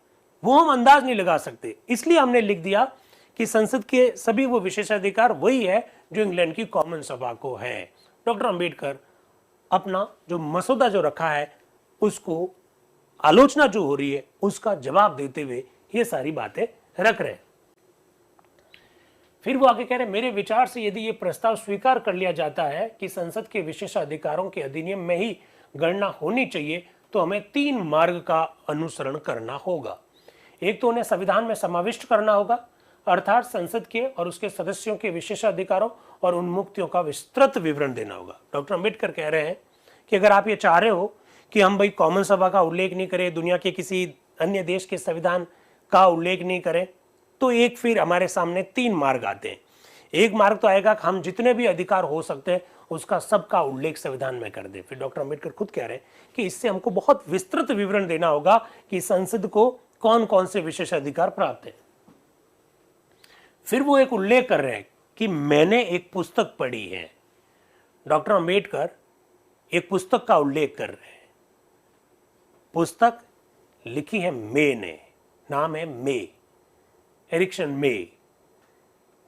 A: वो हम अंदाज नहीं लगा सकते। इसलिए हमने लिख दिया कि संसद के सभी वो विशेषाधिकार वही है जो इंग्लैंड की कॉमन सभा को है। डॉक्टर अंबेडकर अपना जो मसौदा जो रखा है उसको, आलोचना जो हो रही है उसका जवाब देते हुए ये सारी बातें रख रहे हैं। फिर वो आगे कह रहे हैं, मेरे विचार से यदि ये प्रस्ताव स्वीकार कर लिया जाता है कि संसद के विशेषाधिकारों के अधिनियम में ही गणना होनी चाहिए, तो हमें 3 मार्ग का अनुसरण करना होगा। एक तो उन्हें संविधान में समाविष्ट करना होगा, अर्थात संसद के और उसके सदस्यों के विशेषाधिकारों और उन्मुक्तियों का विस्तृत विवरण देना होगा। डॉक्टर अंबेडकर कह रहे हैं कि अगर आप ये चाह रहे हो कि हम भाई कॉमन सभा का उल्लेख नहीं करें, दुनिया के किसी अन्य देश के संविधान का उल्लेख नहीं करें, तो एक फिर हमारे सामने 3 मार्ग आते हैं। एक मार्ग तो आएगा कि हम जितने भी अधिकार हो सकते हैं उसका सबका उल्लेख संविधान में कर दे। फिर डॉक्टर अंबेडकर खुद कह रहे हैं कि इससे हमको बहुत विस्तृत विवरण देना होगा कि संसद को कौन कौन से विशेष अधिकार प्राप्त है। फिर वो एक उल्लेख कर रहे हैं कि मैंने एक पुस्तक पढ़ी है। डॉक्टर अंबेडकर एक पुस्तक का उल्लेख कर रहे हैं। पुस्तक लिखी है मे ने, नाम है मे, एरिक्सन मे।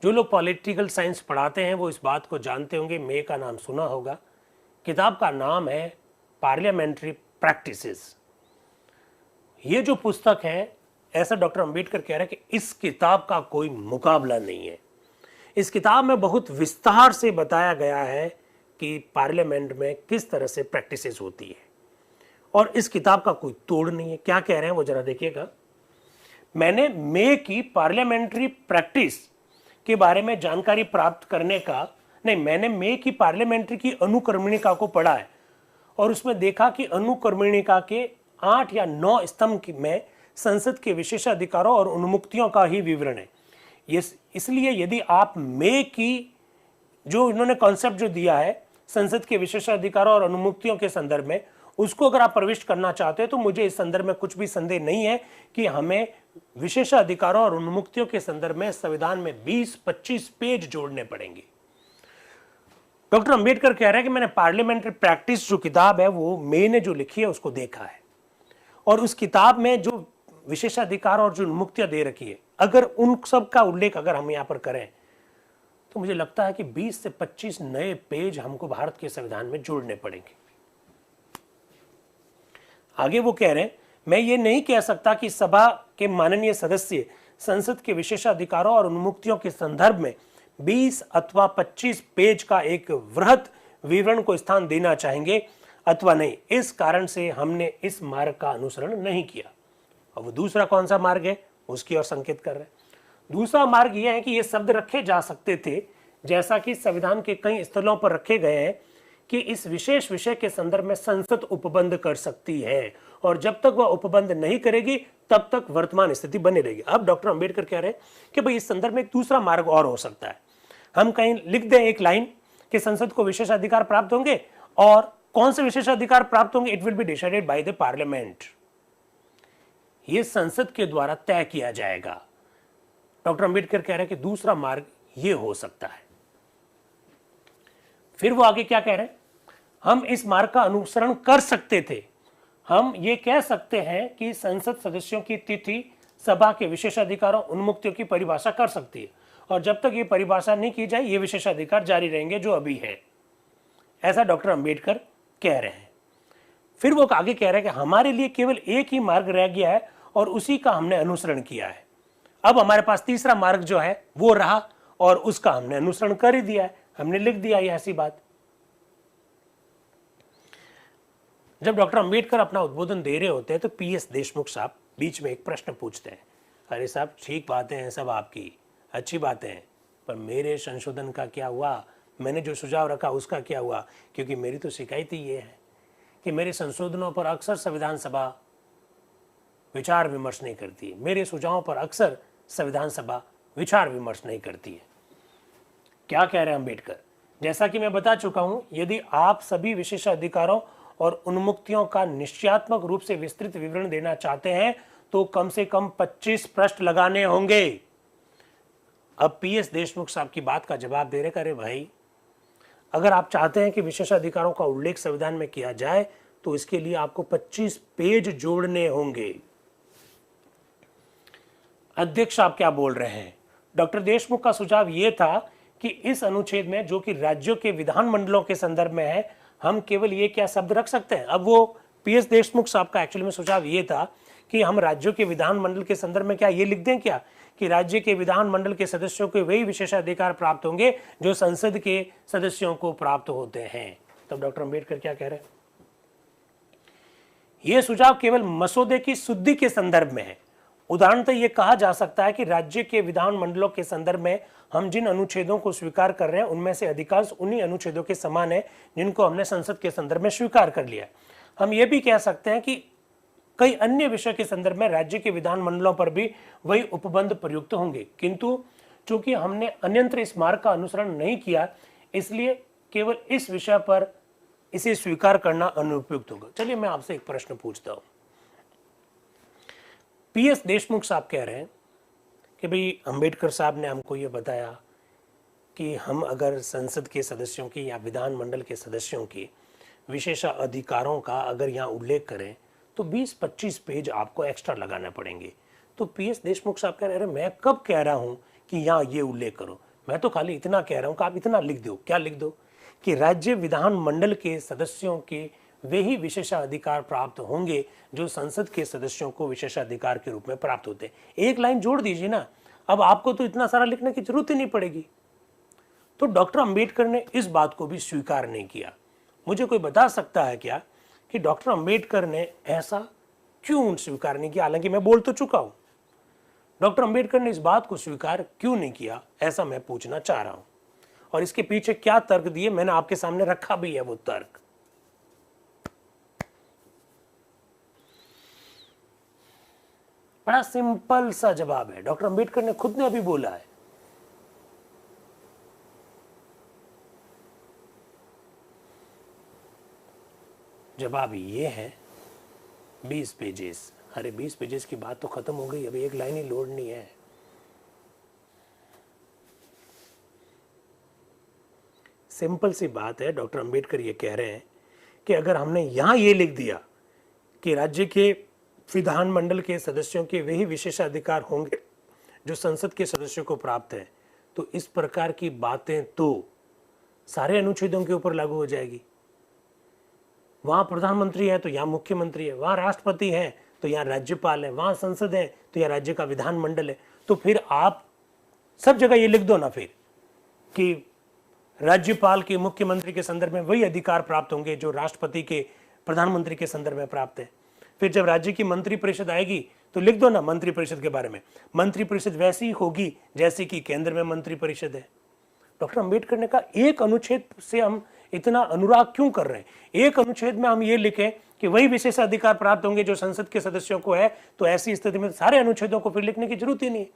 A: जो लोग पॉलिटिकल साइंस पढ़ाते हैं वो इस बात को जानते होंगे, मे का नाम सुना होगा। किताब का नाम है पार्लियामेंट्री प्रैक्टिसेस। ये जो पुस्तक है, ऐसा डॉक्टर अंबेडकर कह रहे हैं कि इस किताब का कोई मुकाबला नहीं है। इस किताब में बहुत विस्तार से बताया गया है कि पार्लियामेंट में किस तरह से प्रैक्टिसेस होती है, और इस किताब का कोई तोड़ नहीं है। क्या कह रहे हैं वो जरा देखिएगा। मैंने मे की पार्लियामेंट्री प्रैक्टिस के बारे में जानकारी प्राप्त करने का मैंने मे की पार्लियामेंट्री की अनुक्रमणिका को पढ़ा है, और उसमें देखा कि अनुक्रमणिका के 8 या 9 स्तंभ में संसद के विशेषाधिकारों और उन्मुक्तियों का ही विवरण है। इसलिए यदि आप मे की जो इन्होंने कॉन्सेप्ट जो दिया है संसद के विशेषाधिकारों और अनुमुक्तियों के संदर्भ में, उसको अगर आप प्रविष्ट करना चाहते हैं तो मुझे इस संदर्भ में कुछ भी संदेह नहीं है कि हमें विशेषाधिकारों और उन्मुक्तियों के संदर्भ में संविधान में 20-25 पेज जोड़ने पड़ेंगे। डॉक्टर अंबेडकर कह रहे हैं कि मैंने पार्लियामेंट्री प्रैक्टिस जो किताब है वो मे ने जो लिखी है उसको देखा है, और उस किताब में जो विशेषाधिकार और जो मुक्तियां दे रखी है, अगर उन सब का उल्लेख अगर हम यहां पर करें तो मुझे लगता है कि 20 से 25 नए पेज हमको भारत के संविधान में जोड़ने पड़ेंगे। आगे वो कह रहे हैं, मैं ये नहीं कह सकता कि सभा के माननीय सदस्य संसद के विशेषाधिकारों और उन्मुक्तियों के संदर्भ में 20 अथवा 25 पेज का एक वृहत विवरण को स्थान देना चाहेंगे अथवा नहीं। इस कारण से हमने इस मार्ग का अनुसरण नहीं किया। और वो दूसरा कौन सा मार्ग है उसकी ओर संकेत कर रहे हैं। दूसरा मार्ग यह है कि ये शब्द रखे जा सकते थे, जैसा कि संविधान के कई स्थलों पर रखे गए हैं कि इस विशेष विषय के संदर्भ में संसद उपबंध कर सकती है, और जब तक वह उपबंध नहीं करेगी तब तक वर्तमान स्थिति बनी रहेगी। अब डॉक्टर अंबेडकर कह रहे हैं कि भाई इस संदर्भ में एक दूसरा मार्ग और हो सकता है। हम कहीं लिख दें एक लाइन कि संसद को विशेष अधिकार प्राप्त होंगे, और कौन से विशेष अधिकार प्राप्त होंगे, it will be decided by the parliament. यह संसद के द्वारा तय किया जाएगा। डॉक्टर अंबेडकर कह रहे हैं कि दूसरा मार्ग यह हो सकता है। फिर वो आगे क्या कह रहे हैं, हम इस मार्ग का अनुसरण कर सकते थे। हम ये कह सकते हैं कि संसद सदस्यों की तिथि सभा के विशेषाधिकारों उन्मुक्तियों की परिभाषा कर सकती है, और जब तक ये परिभाषा नहीं की जाए ये विशेषाधिकार जारी रहेंगे जो अभी है। ऐसा डॉक्टर अंबेडकर कह रहे हैं। फिर वो आगे कह रहे हैं कि हमारे लिए केवल एक ही मार्ग रह गया है और उसी का हमने अनुसरण किया है। अब हमारे पास तीसरा मार्ग जो है वो रहा और उसका हमने अनुसरण कर ही दिया है, हमने लिख दिया ये ऐसी बात। जब डॉक्टर अंबेडकर अपना उद्बोधन दे रहे होते हैं तो पीएस देशमुख साहब बीच में एक प्रश्न पूछते हैं, अरे साहब ठीक बातें हैं सब आपकी, अच्छी बातें हैं, पर मेरे संशोधन का क्या हुआ, मैंने जो सुझाव रखा उसका क्या हुआ? क्योंकि मेरी तो शिकायत ही ये है कि मेरे संशोधनों पर अक्सर संविधान सभा विचार विमर्श नहीं करती है, मेरे सुझावों पर अक्सर संविधान सभा विचार विमर्श नहीं करती है। क्या कह रहे हैं अंबेडकर? जैसा कि मैं बता चुका हूं, यदि आप सभी विशेषाधिकारों और उन्मुक्तियों का निश्चयात्मक रूप से विस्तृत विवरण देना चाहते हैं तो कम से कम 25 पृष्ठ लगाने होंगे। अब पीएस देशमुख साहब की बात का जवाब दे रहे, अरे भाई अगर आप चाहते हैं कि विशेषाधिकारों का उल्लेख संविधान में किया जाए तो इसके लिए आपको 25 पेज जोड़ने होंगे। अध्यक्ष आप क्या बोल रहे हैं? डॉक्टर देशमुख का सुझाव यह था कि इस अनुच्छेद में, जो कि राज्यों के विधानमंडलों के संदर्भ में है, हम केवल ये क्या शब्द रख सकते हैं। अब वो पीएस देशमुख साहब का एक्चुअली में सुझाव ये था कि हम राज्यों के विधानमंडल के संदर्भ में क्या ये लिख दें क्या कि राज्य के विधानमंडल के सदस्यों को वही विशेषाधिकार प्राप्त होंगे जो संसद के सदस्यों को प्राप्त होते हैं। तब डॉक्टर अंबेडकर क्या कह रहे हैं, यह सुझाव केवल मसौदे की शुद्धि के संदर्भ में है। उदाहरणतः यह कहा जा सकता है कि राज्य के विधानमंडलों के संदर्भ में हम जिन अनुच्छेदों को स्वीकार कर रहे हैं उनमें से अधिकांश उन्हीं अनुच्छेदों के समान है जिनको हमने संसद के संदर्भ में स्वीकार कर लिया। हम ये भी कह सकते हैं कि कई अन्य विषय के संदर्भ में राज्य के विधानमंडलों पर भी वही उपबंध प्रयुक्त होंगे, किंतु चूंकि हमने अन्यंत्र इस मार्ग का अनुसरण नहीं किया इसलिए केवल इस विषय पर इसे स्वीकार करना अनुपयुक्त होगा। चलिए मैं आपसे एक प्रश्न पूछता हूं। पीएस देशमुख साहब कह रहे हैं कि भाई अंबेडकर साहब ने हमको ये बताया कि हम अगर संसद के सदस्यों की या विधानमंडल के सदस्यों की विशेष अधिकारों का अगर यहाँ उल्लेख करें तो 20-25 पेज आपको एक्स्ट्रा लगाना पड़ेंगे। तो पीएस देशमुख साहब कह रहे हैं, मैं कब कह रहा हूँ कि यहाँ ये उल्लेख करो, मैं तो खाली इतना कह रहा हूँ कि आप इतना लिख दो। क्या लिख दो कि राज्य विधानमंडल के सदस्यों के वे ही विशेषाधिकार प्राप्त होंगे जो संसद के सदस्यों को विशेषाधिकार के रूप में प्राप्त होते हैं। एक लाइन जोड़ दीजिए ना, अब आपको तो इतना सारा लिखने की जरूरत ही नहीं पड़ेगी। तो डॉक्टर अंबेडकर ने इस बात को भी स्वीकार नहीं किया। मुझे कोई बता सकता है क्या कि डॉक्टर अंबेडकर ने ऐसा क्यों स्वीकार नहीं किया? हालांकि मैं बोल तो चुका हूं, डॉक्टर अंबेडकर ने इस बात को स्वीकार क्यों नहीं किया, ऐसा मैं पूछना चाह रहा हूं। और इसके पीछे क्या तर्क दिए मैंने आपके सामने रखा भी है। वो तर्क बड़ा सिंपल सा जवाब है, डॉक्टर अंबेडकर ने खुद ने अभी बोला है। जवाब ये है 20 पेजेस। अरे 20 पेजेस की बात तो खत्म हो गई, अभी एक लाइन ही लोडनी है। सिंपल सी बात है, डॉक्टर अंबेडकर ये कह रहे हैं कि अगर हमने यहां ये लिख दिया कि राज्य के विधानमंडल के सदस्यों के वही विशेषाधिकार होंगे जो संसद के सदस्यों को प्राप्त है, तो इस प्रकार की बातें तो सारे अनुच्छेदों के ऊपर लागू हो जाएगी। वहां प्रधानमंत्री है तो यहाँ मुख्यमंत्री है, वहां राष्ट्रपति है तो यहाँ राज्यपाल है, वहां संसद है तो यहाँ राज्य का विधानमंडल है। तो फिर आप सब जगह ये लिख दो ना फिर कि राज्यपाल के मुख्यमंत्री के संदर्भ में वही अधिकार प्राप्त होंगे जो राष्ट्रपति के प्रधानमंत्री के संदर्भ में प्राप्त है। फिर जब राज्य की मंत्रिपरिषद आएगी तो लिख दो ना मंत्रिपरिषद के बारे में, मंत्रिपरिषद वैसी ही होगी जैसे कि केंद्र में मंत्रिपरिषद है। डॉक्टर अंबेडकर ने कहा एक अनुच्छेद से हम इतना अनुराग क्यों कर रहे हैं? एक अनुच्छेद में हम ये लिखें कि वही विशेष अधिकार प्राप्त होंगे जो संसद के सदस्यों को है, तो ऐसी स्थिति में सारे अनुच्छेदों को फिर लिखने की जरूरत ही नहीं है।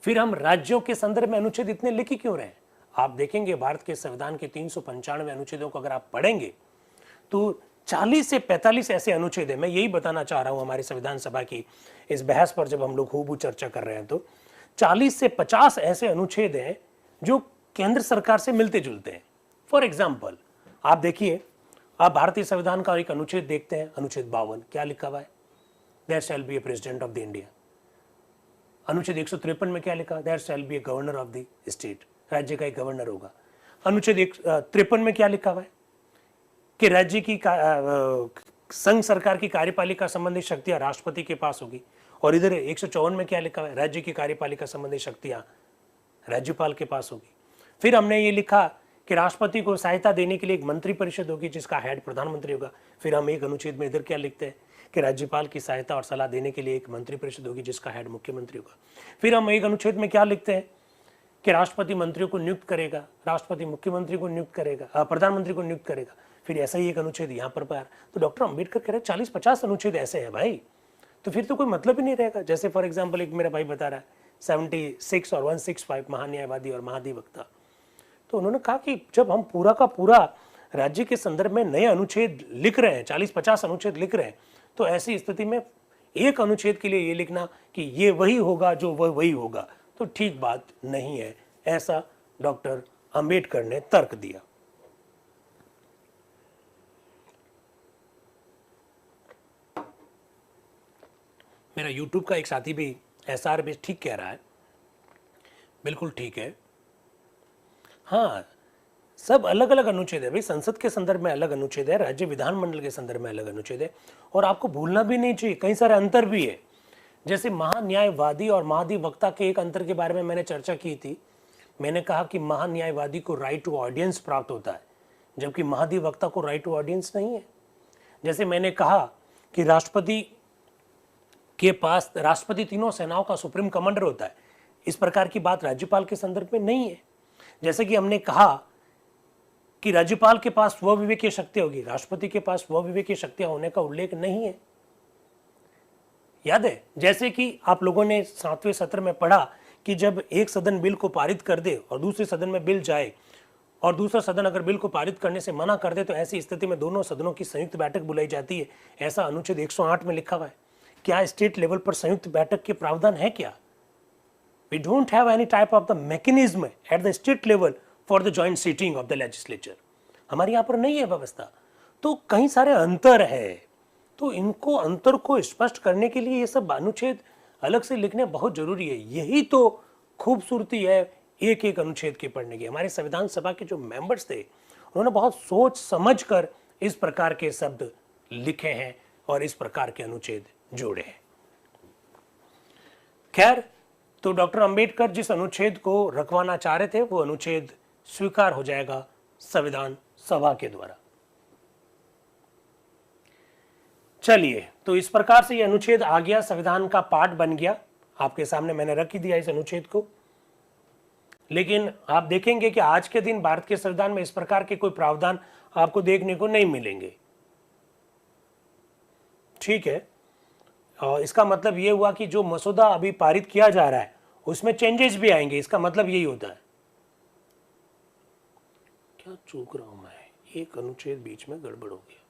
A: फिर हम राज्यों के संदर्भ में अनुच्छेद इतने लिख ही क्यों रहे हैं? आप देखेंगे भारत के संविधान के 395 अनुच्छेदों को अगर आप पढ़ेंगे तो 40 से 45 ऐसे अनुच्छेद है। मैं यही बताना चाह रहा हूं हमारी संविधान सभा की इस बहस पर जब हम लोग खूब चर्चा कर रहे हैं, तो 40 से 50 ऐसे अनुच्छेद हैं जो केंद्र सरकार से मिलते जुलते हैं। फॉर एग्जाम्पल आप देखिए, आप भारतीय संविधान का एक अनुच्छेद देखते हैं, अनुच्छेद 52, क्या लिखा हुआ है? There shall be a president of the India. अनुच्छेद 153 में क्या लिखा? There shall be a governor of the state, राज्य का एक गवर्नर होगा। अनुच्छेद 53 में क्या लिखा हुआ है कि राज्य की संघ सरकार की कार्यपालिका संबंधी शक्तियां राष्ट्रपति के पास होगी। और इधर 154 में क्या लिखा हुआ है? राज्य की कार्यपालिका संबंधी शक्तियां राज्यपाल के पास होगी। फिर हमने ये लिखा कि राष्ट्रपति को सहायता देने के लिए एक मंत्रिपरिषद होगी जिसका हेड प्रधानमंत्री होगा। फिर हम एक अनुच्छेद में इधर क्या लिखते हैं कि राज्यपाल की सहायता और सलाह देने के लिए एक मंत्रिपरिषद होगी जिसका हेड मुख्यमंत्री होगा। फिर हम एक अनुच्छेद में क्या लिखते हैं कि राष्ट्रपति मंत्रियों को नियुक्त करेगा, राष्ट्रपति मुख्यमंत्री को नियुक्त करेगा, प्रधानमंत्री को नियुक्त करेगा। फिर ऐसा ही एक अनुच्छेद यहाँ पर पाया। तो डॉक्टर अंबेडकर कह रहे हैं 40-50 अनुच्छेद ऐसे हैं भाई, तो फिर तो कोई मतलब ही नहीं रहेगा। जैसे फॉर एग्जाम्पल एक मेरा भाई बता रहा है 76 और 165 महान्यायवादी और महाधिवक्ता, तो उन्होंने कहा कि जब हम पूरा का पूरा राज्य के संदर्भ में नए अनुच्छेद लिख रहे हैं, 40-50 अनुच्छेद लिख रहे हैं, तो ऐसी स्थिति में एक अनुच्छेद के लिए ये लिखना कि ये वही होगा जो वही होगा, तो ठीक बात नहीं है। ऐसा डॉक्टर अंबेडकर ने तर्क दिया। मेरा YouTube का एक साथी भी SR भी ठीक कह रहा है, बिल्कुल ठीक है। हाँ, सब अलग अलग अनुच्छेद है भाई, संसद के संदर्भ में अलग अनुच्छेद है, राज्य विधानमंडल के संदर्भ में अलग अनुच्छेद है। और आपको भूलना भी नहीं चाहिए, कई सारे अंतर भी है। जैसे महान्यायवादी और महाधिवक्ता के एक अंतर के बारे में मैंने चर्चा की थी। मैंने कहा कि महान्यायवादी को राइट टू ऑडियंस प्राप्त होता है, जबकि महाधिवक्ता को राइट टू ऑडियंस नहीं है। जैसे मैंने कहा कि राष्ट्रपति के पास, राष्ट्रपति तीनों सेनाओं का सुप्रीम कमांडर होता है, इस प्रकार की बात राज्यपाल के संदर्भ में नहीं है। जैसे कि हमने कहा कि राज्यपाल के पास वह विवेकीय शक्ति होगी, राष्ट्रपति के पास वह विवेकीय शक्तियां होने का उल्लेख नहीं है। याद है, जैसे कि आप लोगों ने 7वें सत्र में पढ़ा कि जब एक सदन बिल को पारित कर दे और दूसरे सदन में बिल जाए और दूसरा सदन अगर बिल को पारित करने से मना कर दे, तो ऐसी स्थिति में दोनों सदनों की संयुक्त बैठक बुलाई जाती है। ऐसा अनुच्छेद 108 में लिखा हुआ है। क्या स्टेट लेवल पर संयुक्त बैठक के प्रावधान है क्या? We don't have any type of the mechanism at the state level for the joint sitting of the legislature. हमारे यहाँ पर नहीं है व्यवस्था। तो कई सारे अंतर है, तो इनको अंतर को स्पष्ट करने के लिए ये सब अनुच्छेद अलग से लिखने बहुत जरूरी है। यही तो खूबसूरती है एक एक अनुच्छेद के पढ़ने की। हमारे संविधान सभा के जो मेंबर्स थे उन्होंने बहुत सोच समझ कर इस प्रकार के शब्द लिखे हैं और इस प्रकार के अनुच्छेद जोड़े हैं। खैर, तो डॉक्टर अंबेडकर जिस अनुच्छेद को रखवाना चाह रहे थे वो अनुच्छेद स्वीकार हो जाएगा संविधान सभा के द्वारा। चलिए, तो इस प्रकार से ये अनुच्छेद आ गया, संविधान का पार्ट बन गया। आपके सामने मैंने रख ही दिया इस अनुच्छेद को। लेकिन आप देखेंगे कि आज के दिन भारत के संविधान में इस प्रकार के कोई प्रावधान आपको देखने को नहीं मिलेंगे। ठीक है, और इसका मतलब ये हुआ कि जो मसौदा अभी पारित किया जा रहा है उसमें चेंजेस भी आएंगे। इसका मतलब यही होता है। क्या चूक रहा हूं मैं? एक अनुच्छेद बीच में गड़बड़ हो गया।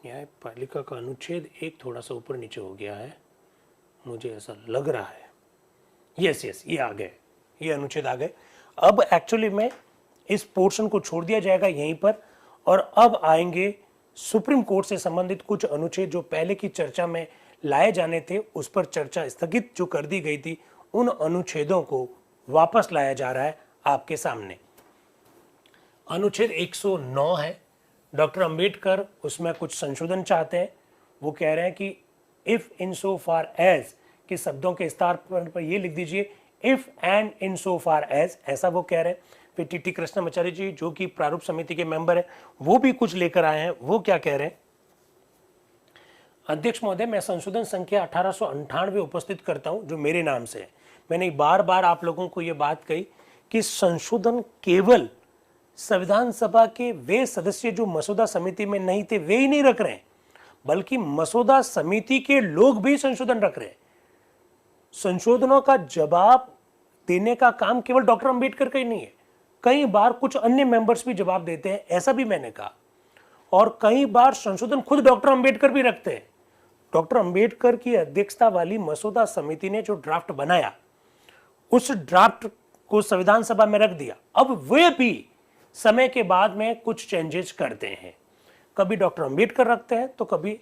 A: न्यायपालिका का अनुच्छेद 1 थोड़ा सा ऊपर नीचे हो गया है, मुझे ऐसा लग रहा है। यस, ये आ गए, ये अनुच्छेद आ गए। अब एक्चुअली में इस पोर्शन को छोड़ दिया जाएगा यहीं पर, और अब आएंगे सुप्रीम कोर्ट से संबंधित कुछ अनुच्छेद जो पहले की चर्चा में लाए जाने थे, उस पर चर्चा स्थगित जो कर दी गई थी, उन अनुच्छेदों को वापस लाया जा रहा है आपके सामने। अनुच्छेद 109 है, डॉक्टर अंबेडकर उसमें कुछ संशोधन चाहते हैं। वो कह रहे हैं कि if in so far as के शब्दों के स्थान पर ये लिख दीजिए if and in so far as, ऐसा वो कह रहे हैं। फिर टीटी कृष्णमाचार्य जी जो कि प्रारूप समिति के मेंबर है, वो भी कुछ लेकर आए हैं। वो क्या कह रहे हैं? अध्यक्ष महोदय, मैं संशोधन संख्या 1898 उपस्थित करता हूं जो मेरे नाम से है। मैंने बार बार आप लोगों को यह बात कही कि संशोधन केवल संविधान सभा के वे सदस्य जो मसौदा समिति में नहीं थे वे ही नहीं रख रहे हैं, बल्कि मसौदा समिति के लोग भी संशोधन रख रहे हैं। संशोधनों का जवाब देने का काम केवल डॉक्टर अंबेडकर का ही नहीं है, कई बार कुछ अन्य मेंबर्स भी जवाब देते हैं, ऐसा भी मैंने कहा। और कई बार संशोधन खुद डॉक्टर अंबेडकर भी रखते हैं। डॉक्टर अंबेडकर की अध्यक्षता वाली मसौदा समिति ने जो ड्राफ्ट बनाया, उस ड्राफ्ट को संविधान सभा में रख दिया। अब वे भी समय के बाद में कुछ चेंजेस करते हैं, कभी डॉक्टर अंबेडकर रखते हैं तो कभी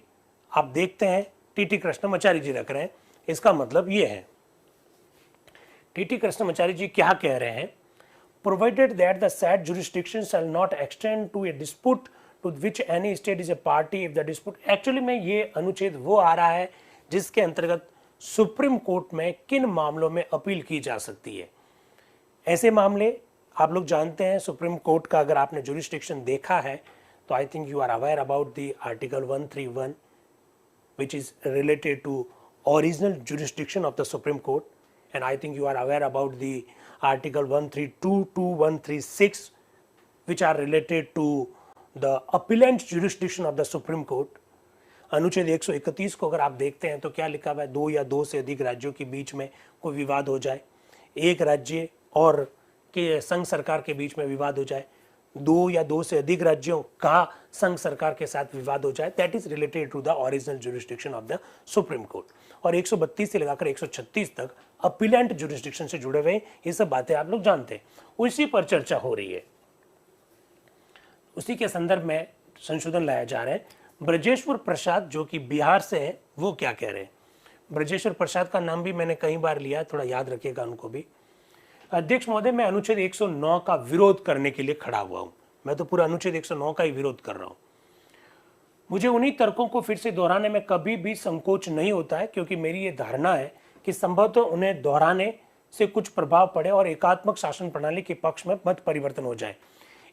A: आप देखते हैं टीटी कृष्णमाचार्य जी रख रहे हैं। इसका मतलब ये है, टीटी कृष्णमाचार्य जी क्या कह रहे हैं? Provided that the said jurisdiction shall not extend to a dispute to which any state is a party if the dispute, actually में ये अनुच्छेद वो आ रहा है जिसके अंतर्गत सुप्रीम कोर्ट में किन मामलों में अपील की जा सकती है। ऐसे मामले आप लोग जानते हैं, सुप्रीम कोर्ट का अगर आपने जुरिस्डिक्शन देखा है तो I think you are aware about the article 131 which is related to original jurisdiction of the Supreme Court, and I think you are aware about the article 132 to 136 which are related to the appellant jurisdiction of the Supreme Court। अनुच्छेद 131 को अगर आप देखते हैं तो क्या लिखा हुआ है? 2 या 2 से अधिक राज्यों के बीच में कोई विवाद हो जाए, एक राज्य और के संघ सरकार के बीच में विवाद हो जाए, 2 या 2 से अधिक राज्यों का संघ सरकार के साथ विवाद हो जाए, that is related to the original jurisdiction of the supreme court. और 132 से लेकर 136 तक अपीलेंट जुरिस्डिक्शन से जुड़े हुए ये सब बातें आप लोग जानते हैं, उसी पर चर्चा हो रही है, उसी के संदर्भ में संशोधन लाया जा रहा है। ब्रजेश्वर प्रसाद जो कि बिहार से है, वो क्या कह रहे हैं? ब्रजेश्वर प्रसाद का नाम भी मैंने कई बार लिया, थोड़ा याद रखिएगा उनको भी। अध्यक्ष महोदय, मैं अनुच्छेद 109 का विरोध करने के लिए खड़ा हुआ हूं। मैं तो पूरा अनुच्छेद 109 का ही विरोध कर रहा हूं। मुझे उन्हीं तर्कों को फिर से दोहराने में कभी भी संकोच नहीं होता है, क्योंकि मेरी ये धारणा है कि संभवतः उन्हें दोहराने से कुछ प्रभाव पड़े और एकात्मक शासन प्रणाली के पक्ष में मत परिवर्तन हो जाए।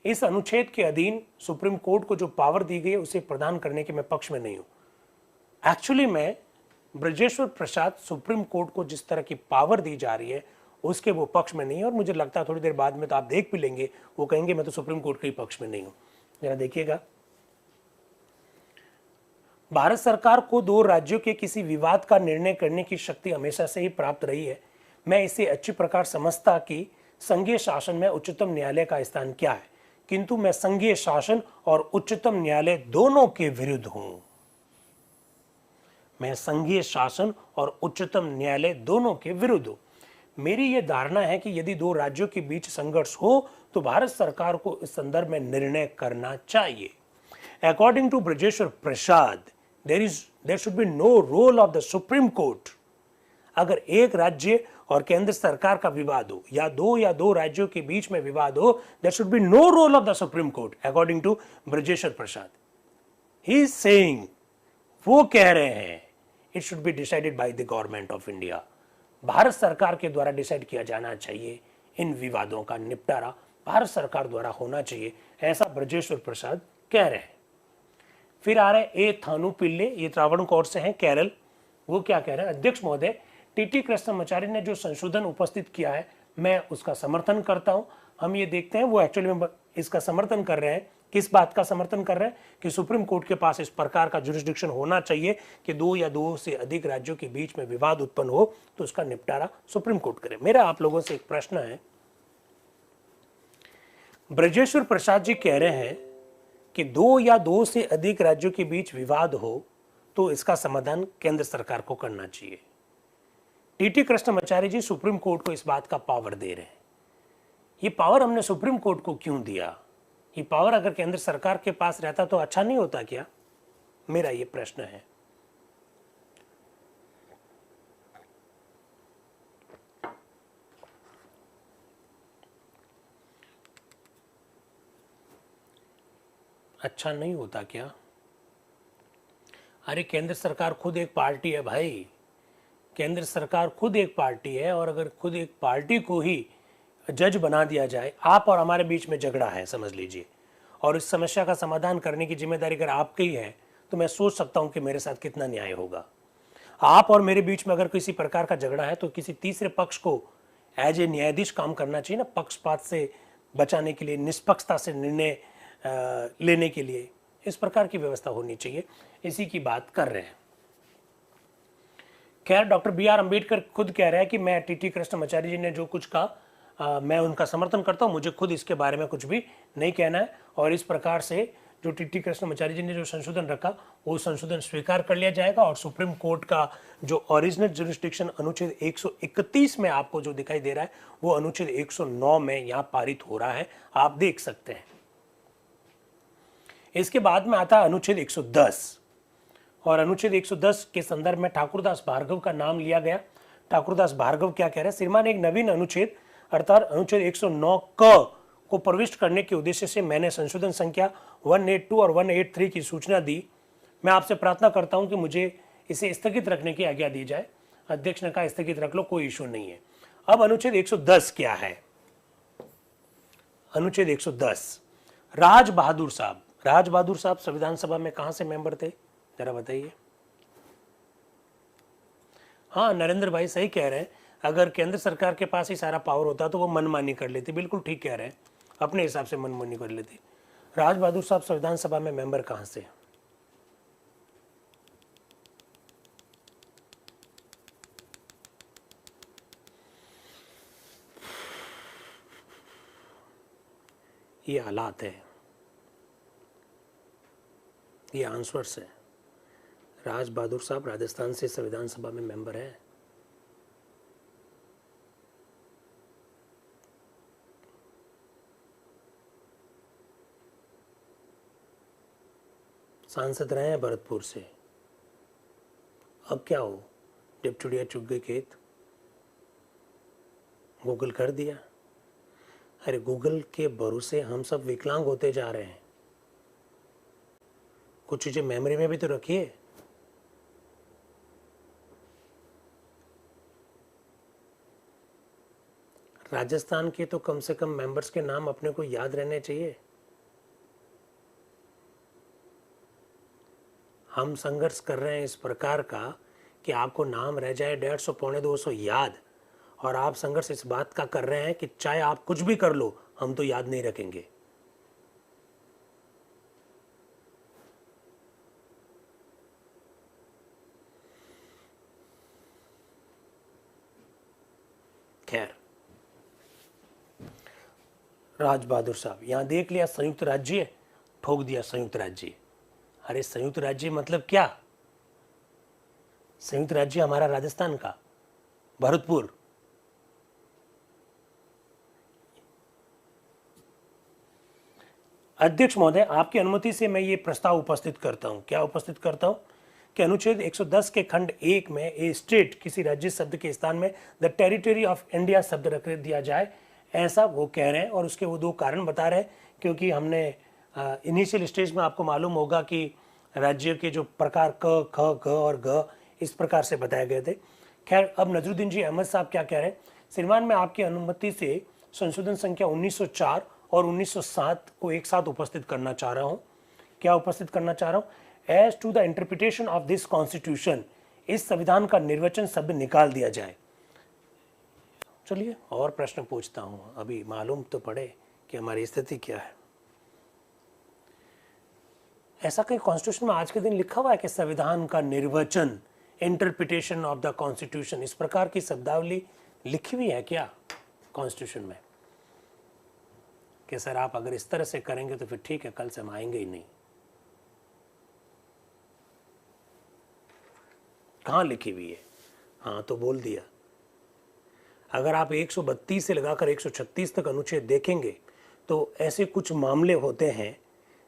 A: इस अनुच्छेद के अधीन सुप्रीम कोर्ट को जो पावर दी गई है उसे प्रदान करने के मैं पक्ष में नहीं हूं। एक्चुअली मैं ब्रजेश्वर प्रसाद सुप्रीम कोर्ट को जिस तरह की पावर दी जा रही है उसके वो पक्ष में नहीं है, और मुझे लगता है थोड़ी देर बाद में तो आप देख भी लेंगे, वो कहेंगे मैं तो सुप्रीम कोर्ट के ही पक्ष में नहीं हूं। जरा देखिएगा, भारत सरकार को 2 राज्यों के किसी विवाद का निर्णय करने की शक्ति हमेशा से ही प्राप्त रही है। मैं इसे अच्छी प्रकार समझता कि संघीय शासन में उच्चतम न्यायालय का स्थान क्या है, किंतु मैं संघीय शासन और उच्चतम न्यायालय दोनों के विरुद्ध हूं। मैं संघीय शासन और उच्चतम न्यायालय दोनों के विरुद्ध हूं। मेरी यह धारणा है कि यदि 2 राज्यों के बीच संघर्ष हो तो भारत सरकार को इस संदर्भ में निर्णय करना चाहिए। According to Brajeshwar Prasad, there should be no role of the Supreme Court। अगर एक राज्य और केंद्र सरकार का विवाद हो या 2 राज्यों के बीच में विवाद हो, there should be no role of the Supreme Court according to Brajeshwar Prasad. He is saying, वो कह रहे हैं it should be decided by the government of India। Bharat सरकार के द्वारा डिसाइड किया जाना चाहिए, इन विवादों का निपटारा भारत सरकार द्वारा होना चाहिए, ऐसा ब्रजेश्वर प्रसाद कह रहे हैं। फिर आ रहे ए थानू पिल्ले, ये त्रावणकोर से हैं, केरल। वो क्या कह रहे हैं? अध्यक्ष महोदय, टीटी कृष्णमाचार्य ने जो संशोधन उपस्थित किया है मैं उसका समर्थन करता हूं। हम ये देखते हैं वो एक्चुअली में इसका समर्थन कर रहे हैं। किस बात का समर्थन कर रहे हैं? कि सुप्रीम कोर्ट के पास इस प्रकार का जुरिस्डिक्शन होना चाहिए कि 2 या 2 से अधिक राज्यों के बीच में विवाद उत्पन्न हो तो उसका निपटारा सुप्रीम कोर्ट करे। मेरा आप लोगों से एक प्रश्न है, ब्रजेश्वर प्रसाद जी कह रहे हैं कि दो या दो से अधिक राज्यों के बीच विवाद हो तो इसका समाधान केंद्र सरकार को करना चाहिए। टीटी कृष्णमाचार्य जी सुप्रीम कोर्ट को इस बात का पावर दे रहे हैं। ये पावर हमने सुप्रीम कोर्ट को क्यों दिया? ये पावर अगर केंद्र सरकार के पास रहता तो अच्छा नहीं होता क्या? मेरा ये प्रश्न है। अच्छा नहीं होता क्या? अरे केंद्र सरकार खुद एक पार्टी है भाई, केंद्र सरकार खुद एक पार्टी है, और अगर खुद एक पार्टी को ही जज बना दिया जाए, आप और हमारे बीच में झगड़ा है समझ लीजिए, और इस समस्या का समाधान करने की जिम्मेदारी अगर आपकी है, तो मैं सोच सकता हूं कि मेरे साथ कितना न्याय होगा। आप और मेरे बीच में अगर किसी प्रकार का झगड़ा है तो किसी तीसरे पक्ष को एज ए न्यायाधीश काम करना चाहिए ना, पक्षपात से बचाने के लिए, निष्पक्षता से निर्णय लेने के लिए। इस प्रकार की व्यवस्था होनी चाहिए, इसी की बात कर रहे हैं। खैर, डॉक्टर बी आर अम्बेडकर खुद कह रहे हैं कि मैं टीटी कृष्णमाचार्य जी ने जो कुछ कहा मैं उनका समर्थन करता हूं, मुझे खुद इसके बारे में कुछ भी नहीं कहना है, और इस प्रकार से जो टीटी कृष्णमाचार्य जी ने जो संशोधन रखा वो संशोधन स्वीकार कर लिया जाएगा, और सुप्रीम कोर्ट का जो ओरिजिनल जुरिस्डिक्शन अनुच्छेद 131 में आपको जो दिखाई दे रहा है वो अनुच्छेद 109 में यहाँ पारित हो रहा है, आप देख सकते हैं। इसके बाद में आता है अनुच्छेद 110, और अनुच्छेद 110 के संदर्भ में ठाकुरदास भार्गव का नाम लिया गया। ठाकुरदास भार्गव क्या कह रहे हैं? श्रीमान, एक नवीन अनुच्छेद अर्थात अनुच्छेद 109 क को प्रविष्ट करने के उद्देश्य से मैंने संशोधन संख्या 182 और 183 की सूचना दी। मैं आपसे प्रार्थना करता हूं कि मुझे इसे स्थगित रखने की आज्ञा दी जाए। अध्यक्ष ने कहा स्थगित रख लो, कोई इशू नहीं है। अब अनुच्छेद 110 क्या है? अनुच्छेद 110, राज बहादुर साहब संविधान सभा में कहां से मेंबर थे, जरा बताइए। हाँ, नरेंद्र भाई सही कह रहे हैं, अगर केंद्र सरकार के पास ही सारा पावर होता तो वो मनमानी कर लेती। बिल्कुल ठीक कह रहे हैं, अपने हिसाब से मनमानी कर लेती। राज बहादुर साहब संविधान सभा में मेंबर कहां से? ये हालात है, ये आंसर्स है। राज बहादुर साहब राजस्थान से संविधान सभा में मेंबर है। सांसद रहे हैं भरतपुर से। अब क्या हो, जब चिड़िया चुग गई खेत, गूगल कर दिया। अरे गूगल के भरोसे हम सब विकलांग होते जा रहे हैं। कुछ चीजें मेमोरी में भी तो रखिए। राजस्थान के तो कम से कम मेंबर्स के नाम अपने को याद रहने चाहिए। हम संघर्ष कर रहे हैं इस प्रकार का कि आपको नाम रह जाए 150 पौने 200 याद, और आप संघर्ष इस बात का कर रहे हैं कि चाहे आप कुछ भी कर लो हम तो याद नहीं रखेंगे। खैर, राज बहादुर साहब यहां देख लिया संयुक्त राज्य, ठोक दिया संयुक्त राज्य। अरे संयुक्त राज्य मतलब क्या? संयुक्त राज्य हमारा राजस्थान का भरतपुर। अध्यक्ष महोदय, आपकी अनुमति से मैं ये प्रस्ताव उपस्थित करता हूं। क्या उपस्थित करता हूं? कि अनुच्छेद 110 के खंड 1 में ए स्टेट किसी राज्य शब्द के स्थान में द टेरिटरी ऑफ इंडिया शब्द रख दिया जाए, ऐसा वो कह रहे हैं। और उसके वो दो कारण बता रहे हैं, क्योंकि हमने इनिशियल स्टेज में आपको मालूम होगा कि राज्य के जो प्रकार क, ख, ग और ग इस प्रकार से बताए गए थे। खैर, अब नजरुद्दीन जी अहमद साहब क्या कह रहे हैं? श्रीमान, मैं आपकी अनुमति से संशोधन संख्या 1904 और 1907 को एक साथ उपस्थित करना चाह रहा हूं। क्या उपस्थित करना चाह रहा हूं? As to the interpretation of this constitution, इस संविधान का निर्वचन शब्द निकाल दिया जाए। चलिए और प्रश्न पूछता हूं, अभी मालूम तो पड़े कि हमारी स्थिति क्या है। ऐसा कहीं कॉन्स्टिट्यूशन में आज के दिन लिखा हुआ है कि संविधान का निर्वचन, इंटरप्रिटेशन ऑफ द कॉन्स्टिट्यूशन, इस प्रकार की शब्दावली लिखी हुई है क्या कॉन्स्टिट्यूशन में? कि सर आप अगर इस तरह से करेंगे तो फिर ठीक है, कल से हम आएंगे ही नहीं। कहाँ लिखी हुई है? हाँ, तो बोल दिया। अगर आप 132 से लगाकर 136 तक अनुच्छेद देखेंगे तो ऐसे कुछ मामले होते हैं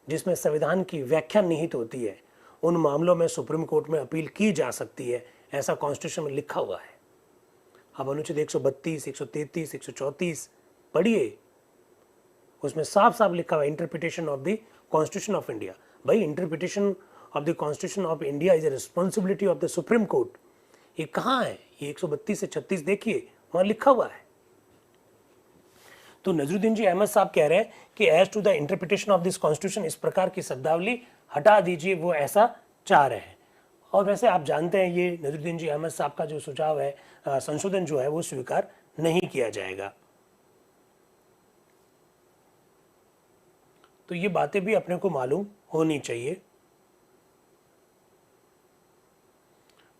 A: जिसमें संविधान की व्याख्या निहित होती है। उन मामलों में सुप्रीम कोर्ट में अपील की जा सकती है, ऐसा कॉन्स्टिट्यूशन में लिखा हुआ है। अब अनुच्छेद 132, 133, 134 पढ़िए, उसमें साफ साफ लिखा हुआ है interpretation of the Constitution of India. भाई, interpretation of the Constitution of India is a responsibility of the supreme Court. ये कहाँ है? ये 132 से 36 देखिए, वहां लिखा हुआ है। तो नजरुद्दीन जी अहमद साहब कह रहे हैं कि as to the interpretation of this constitution, इस प्रकार की शब्दावली हटा दीजिए, वो ऐसा चाह रहे हैं। और वैसे आप जानते हैं ये नजरुद्दीन जी अहमद साहब का जो सुझाव है, संशोधन जो है वो स्वीकार नहीं किया जाएगा। तो ये बातें भी अपने को मालूम होनी चाहिए,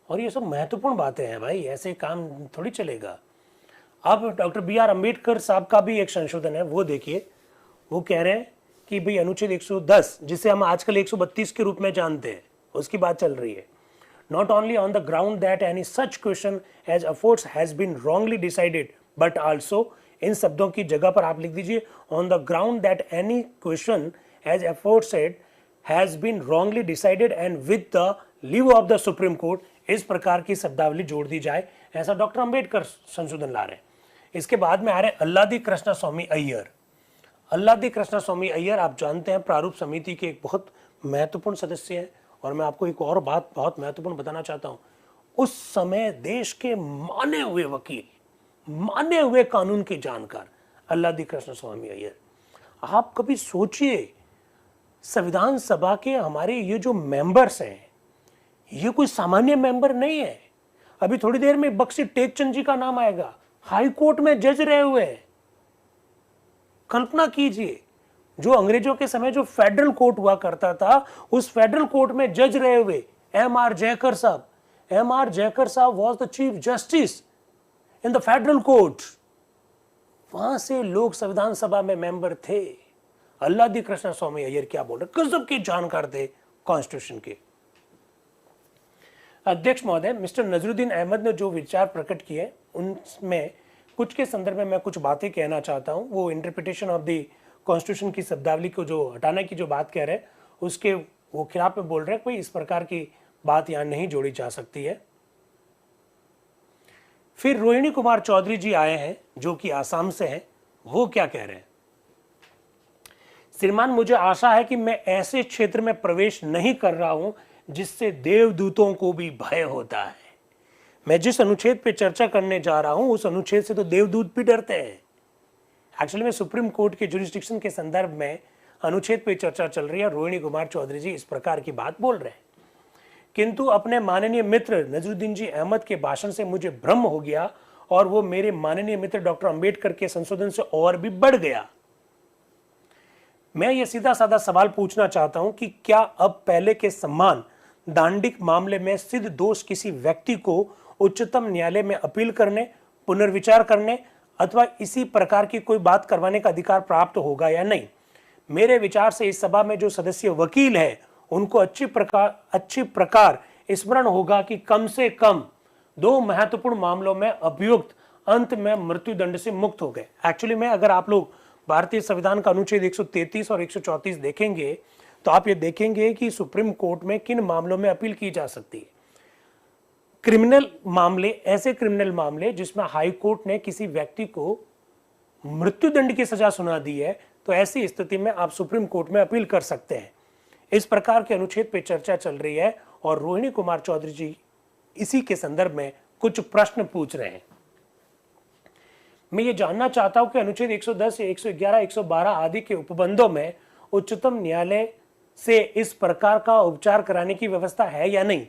A: और ये सब महत्वपूर्ण बातें हैं भाई, ऐसे काम थोड़ी चलेगा। अब डॉक्टर बी.आर. अम्बेडकर साहब का भी एक संशोधन है, वो देखिए। वो कह रहे हैं कि भाई अनुच्छेद 110, जिसे हम आजकल 132 के रूप में जानते हैं, उसकी बात चल रही है। Not only on the ground that any such question as aforesaid has been wrongly decided, but also, इन शब्दों की जगह पर आप लिख दीजिए on the ground that any question as aforesaid has been wrongly decided and with the leave of the supreme court, इस प्रकार की शब्दावली जोड़ दी जाए, ऐसा डॉक्टर अंबेडकर संशोधन ला रहे हैं। इसके बाद में आ रहे अल्लादी कृष्णा स्वामी अय्यर। अल्लादी कृष्णा स्वामी अय्यर आप जानते हैं प्रारूप समिति के एक बहुत महत्वपूर्ण सदस्य हैं। और मैं आपको एक और बात बहुत महत्वपूर्ण बताना चाहता हूं, उस समय देश के माने हुए वकील, माने हुए कानून के जानकार अल्लादी कृष्णा स्वामी अय्यर। आप कभी सोचिए, संविधान सभा के हमारे ये जो मेंबर्स हैं, ये कोई सामान्य मेंबर नहीं है। अभी थोड़ी देर में बख्शी टेकचंद जी का नाम आएगा, हाई कोर्ट में जज रहे हुए हैं। कल्पना कीजिए, जो अंग्रेजों के समय जो फेडरल कोर्ट हुआ करता था, उस फेडरल कोर्ट में जज रहे हुए एम.आर. जयकर साहब। एम.आर. जयकर साहब was the chief justice in the federal court. वहां से लोग संविधान सभा में मेंबर थे। अल्लादी कृष्णा स्वामी अय्यर क्या बोल रहे, गजब के जानकार थे कॉन्स्टिट्यूशन के। अध्यक्ष महोदय, मिस्टर नजरुद्दीन अहमद ने जो विचार प्रकट किए, उनमें कुछ के संदर्भ में मैं कुछ बातें कहना चाहता हूं। वो इंटरप्रिटेशन ऑफ द कॉन्स्टिट्यूशन की शब्दावली को जो हटाने की जो बात कह रहे हैं, उसके वो खिलाफ में बोल रहे हैं, कोई इस प्रकार की बात यहां नहीं जोड़ी जा सकती है। फिर रोहिणी कुमार चौधरी जी आए हैं, जो कि आसाम से हैं। वो क्या कह रहे हैं? श्रीमान, मुझे आशा है कि मैं ऐसे क्षेत्र में प्रवेश नहीं कर रहा हूं जिससे देवदूतों को भी भय होता है। मैं जिस अनुच्छेद पे चर्चा करने जा रहा हूं, उस अनुच्छेद से तो देवदूत भी डरते हैं। एक्चुअली में सुप्रीम कोर्ट के जुरिस्डिक्शन के संदर्भ में अनुच्छेद पे चर्चा चल रही है। रोहिणी कुमार चौधरी जी इस प्रकार की बात बोल रहे हैं, किंतु अपने माननीय मित्र नजरुद्दीन जी अहमद के भाषण से मुझे भ्रम हो गया, और वो मेरे माननीय मित्र डॉक्टर अंबेडकर के संशोधन से और भी बढ़ गया। मैं ये सीधा साधा सवाल पूछना चाहता हूं कि क्या अब पहले के समान दांडिक मामले में सिद्ध दोष किसी व्यक्ति को उच्चतम न्यायालय में अपील करने, पुनर्विचार करने अथवा इसी प्रकार की कोई बात करवाने का अधिकार प्राप्त होगा या नहीं? मेरे विचार से इस सभा में जो सदस्य वकील है, उनको अच्छी प्रकार स्मरण होगा कि कम से कम 2 महत्वपूर्ण मामलों में अभियुक्त अंत में मृत्यु दंड से मुक्त हो गए। एक्चुअली में अगर आप लोग भारतीय संविधान का अनुच्छेद 133 और 134 देखेंगे तो आप ये देखेंगे कि सुप्रीम कोर्ट में किन मामलों में अपील की जा सकती है। क्रिमिनल मामले, ऐसे क्रिमिनल मामले जिसमें हाई कोर्ट ने किसी व्यक्ति को मृत्युदंड की सजा सुना दी है, तो ऐसी स्थिति में आप सुप्रीम कोर्ट में अपील कर सकते हैं। इस प्रकार के अनुच्छेद पे चर्चा चल रही है और रोहिणी कुमार चौधरी जी इसी के संदर्भ में कुछ प्रश्न पूछ रहे हैं। मैं ये जानना चाहता हूं कि अनुच्छेद 110, 111, 112 आदि के उपबंधों में उच्चतम न्यायालय से इस प्रकार का उपचार कराने की व्यवस्था है या नहीं,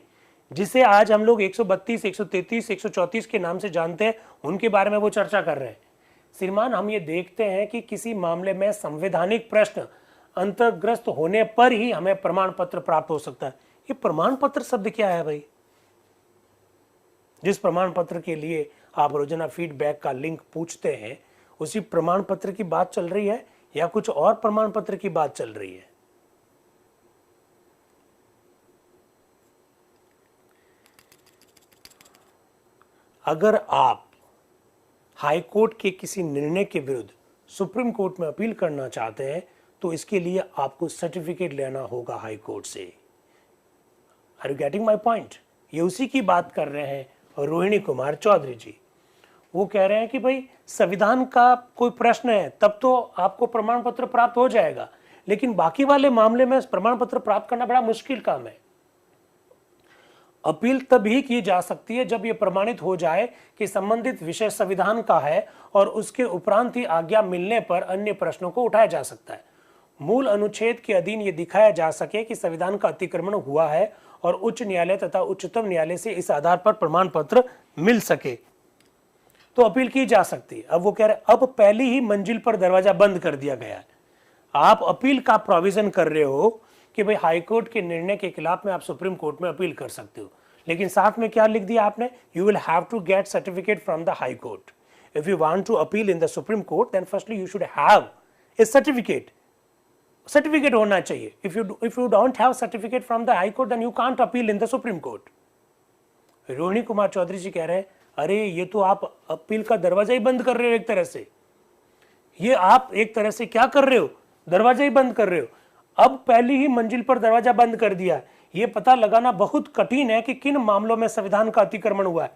A: जिसे आज हम लोग 132, 133, 134 के नाम से जानते हैं, उनके बारे में वो चर्चा कर रहे हैं। श्रीमान, हम ये देखते हैं कि किसी मामले में संवैधानिक प्रश्न अंतर्ग्रस्त होने पर ही हमें प्रमाण पत्र प्राप्त हो सकता है। ये प्रमाण पत्र शब्द क्या है भाई? जिस प्रमाण पत्र के लिए आप रोजाना फीडबैक का लिंक पूछते हैं, उसी प्रमाण पत्र की बात चल रही है, या कुछ और प्रमाण पत्र की बात चल रही है? अगर आप हाई कोर्ट के किसी निर्णय के विरुद्ध सुप्रीम कोर्ट में अपील करना चाहते हैं तो इसके लिए आपको सर्टिफिकेट लेना होगा हाई कोर्ट से। Are you getting my point? ये उसी की बात कर रहे हैं रोहिणी कुमार चौधरी जी। वो कह रहे हैं कि भाई संविधान का कोई प्रश्न है तब तो आपको प्रमाण पत्र प्राप्त हो जाएगा, लेकिन बाकी वाले मामले में प्रमाण पत्र प्राप्त करना बड़ा मुश्किल काम है। अपील तभी की जा सकती है जब यह प्रमाणित हो जाए कि संबंधित विषय संविधान का है और उसके उपरांत ही आज्ञा मिलने पर अन्य प्रश्नों को उठाया जा सकता है। मूल अनुच्छेद के अधीन यह दिखाया जा सके कि संविधान का अतिक्रमण हुआ है और उच्च न्यायालय तथा उच्चतम न्यायालय से इस आधार पर प्रमाण पत्र मिल सके तो अपील की जा सकती है। अब वो कह रहे अब पहली ही मंजिल पर दरवाजा बंद कर दिया गया है। आप अपील का प्रोविजन कर रहे हो कि भाई हाई कोर्ट के निर्णय के खिलाफ में आप सुप्रीम कोर्ट में अपील कर सकते हो, लेकिन साथ में क्या लिख दिया आपने? You will have to get certificate from the high court. If you want to appeal in the supreme court then firstly you should have a certificate होना चाहिए। If you don't have certificate from the high court then you can't appeal in the supreme court. Rohini Kumar Chaudhary ji कह रहे हैं अरे ये तो आप appeal का दरवाजा ही बंद कर रहे हो। एक तरह से ये आप एक तरह से क्या कर रहे हो? दरवाजा ही बंद कर रहे हो। अब पहली ही मंजिल पर दरवाजा बंद कर दिया। ये पता लगाना बहुत कठिन है कि किन मामलों में संविधान का अतिक्रमण हुआ है।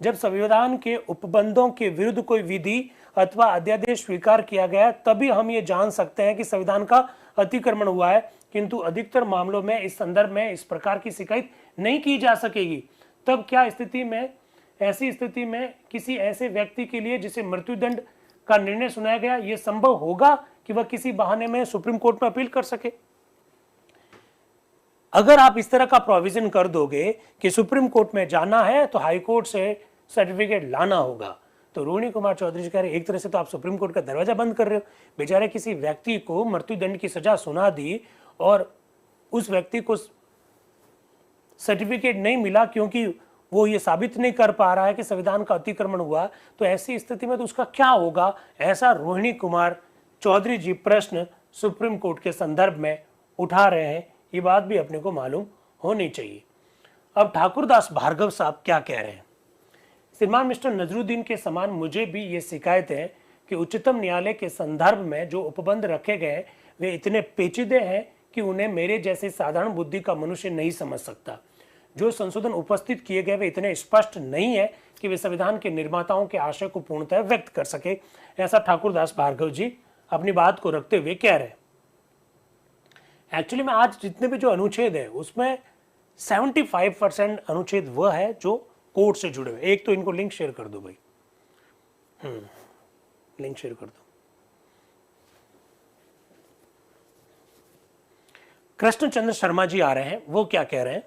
A: जब संविधान के उपबंधों के विरुद्ध कोई विधि अथवा अध्यादेश स्वीकार किया गया तभी हम ये जान सकते हैं कि संविधान का अतिक्रमण हुआ है, किंतु अधिकतर मामलों में इस संदर्भ में इस प्रकार की शिकायत नहीं की जा सकेगी। तब क्या स्थिति में, ऐसी स्थिति में किसी ऐसे व्यक्ति के लिए जिसे मृत्युदंड का निर्णय सुनाया गया यह संभव होगा कि वह किसी बहाने में सुप्रीम कोर्ट में अपील कर सके? अगर आप इस तरह का प्रोविजन कर दोगे कि सुप्रीम कोर्ट में जाना है तो हाई कोर्ट से सर्टिफिकेट लाना होगा, तो रोहिणी कुमार चौधरी जी कह रहे एक तरह से तो आप सुप्रीम कोर्ट का दरवाजा बंद कर रहे हो। बेचारे किसी व्यक्ति को मृत्युदंड की सजा सुना दी और उस व्यक्ति को सर्टिफिकेट नहीं मिला क्योंकि वो ये साबित नहीं कर पा रहा है कि संविधान का अतिक्रमण हुआ, तो ऐसी स्थिति में तो उसका क्या होगा? ऐसा रोहिणी कुमार चौधरी जी प्रश्न सुप्रीम कोर्ट के संदर्भ में उठा रहे हैं। ये बात भी अपने को मालूम होनी चाहिए। अब ठाकुरदास भार्गव साहब क्या कह रहे हैं? श्रीमान मिस्टर नजरुद्दीन के समान मुझे भी ये शिकायत है कि उच्चतम न्यायालय के संदर्भ में जो उपबंध रखे गए वे इतने पेचीदे हैं कि उन्हें मेरे जैसे साधारण बुद्धि का मनुष्य नहीं समझ सकता। जो संशोधन उपस्थित किए गए वे इतने स्पष्ट नहीं है कि वे संविधान के निर्माताओं के आशय को पूर्णतः व्यक्त कर सके। ऐसा ठाकुरदास भार्गव जी अपनी बात को रखते हुए कह रहे हैं। एक्चुअली में आज जितने भी जो अनुच्छेद है उसमें 75% अनुच्छेद वह है जो कोर्ट से जुड़े हुए। एक तो इनको लिंक शेयर कर दो भाई, लिंक शेयर कर दो। कृष्णचंद्र शर्मा जी आ रहे हैं, वो क्या कह रहे हैं?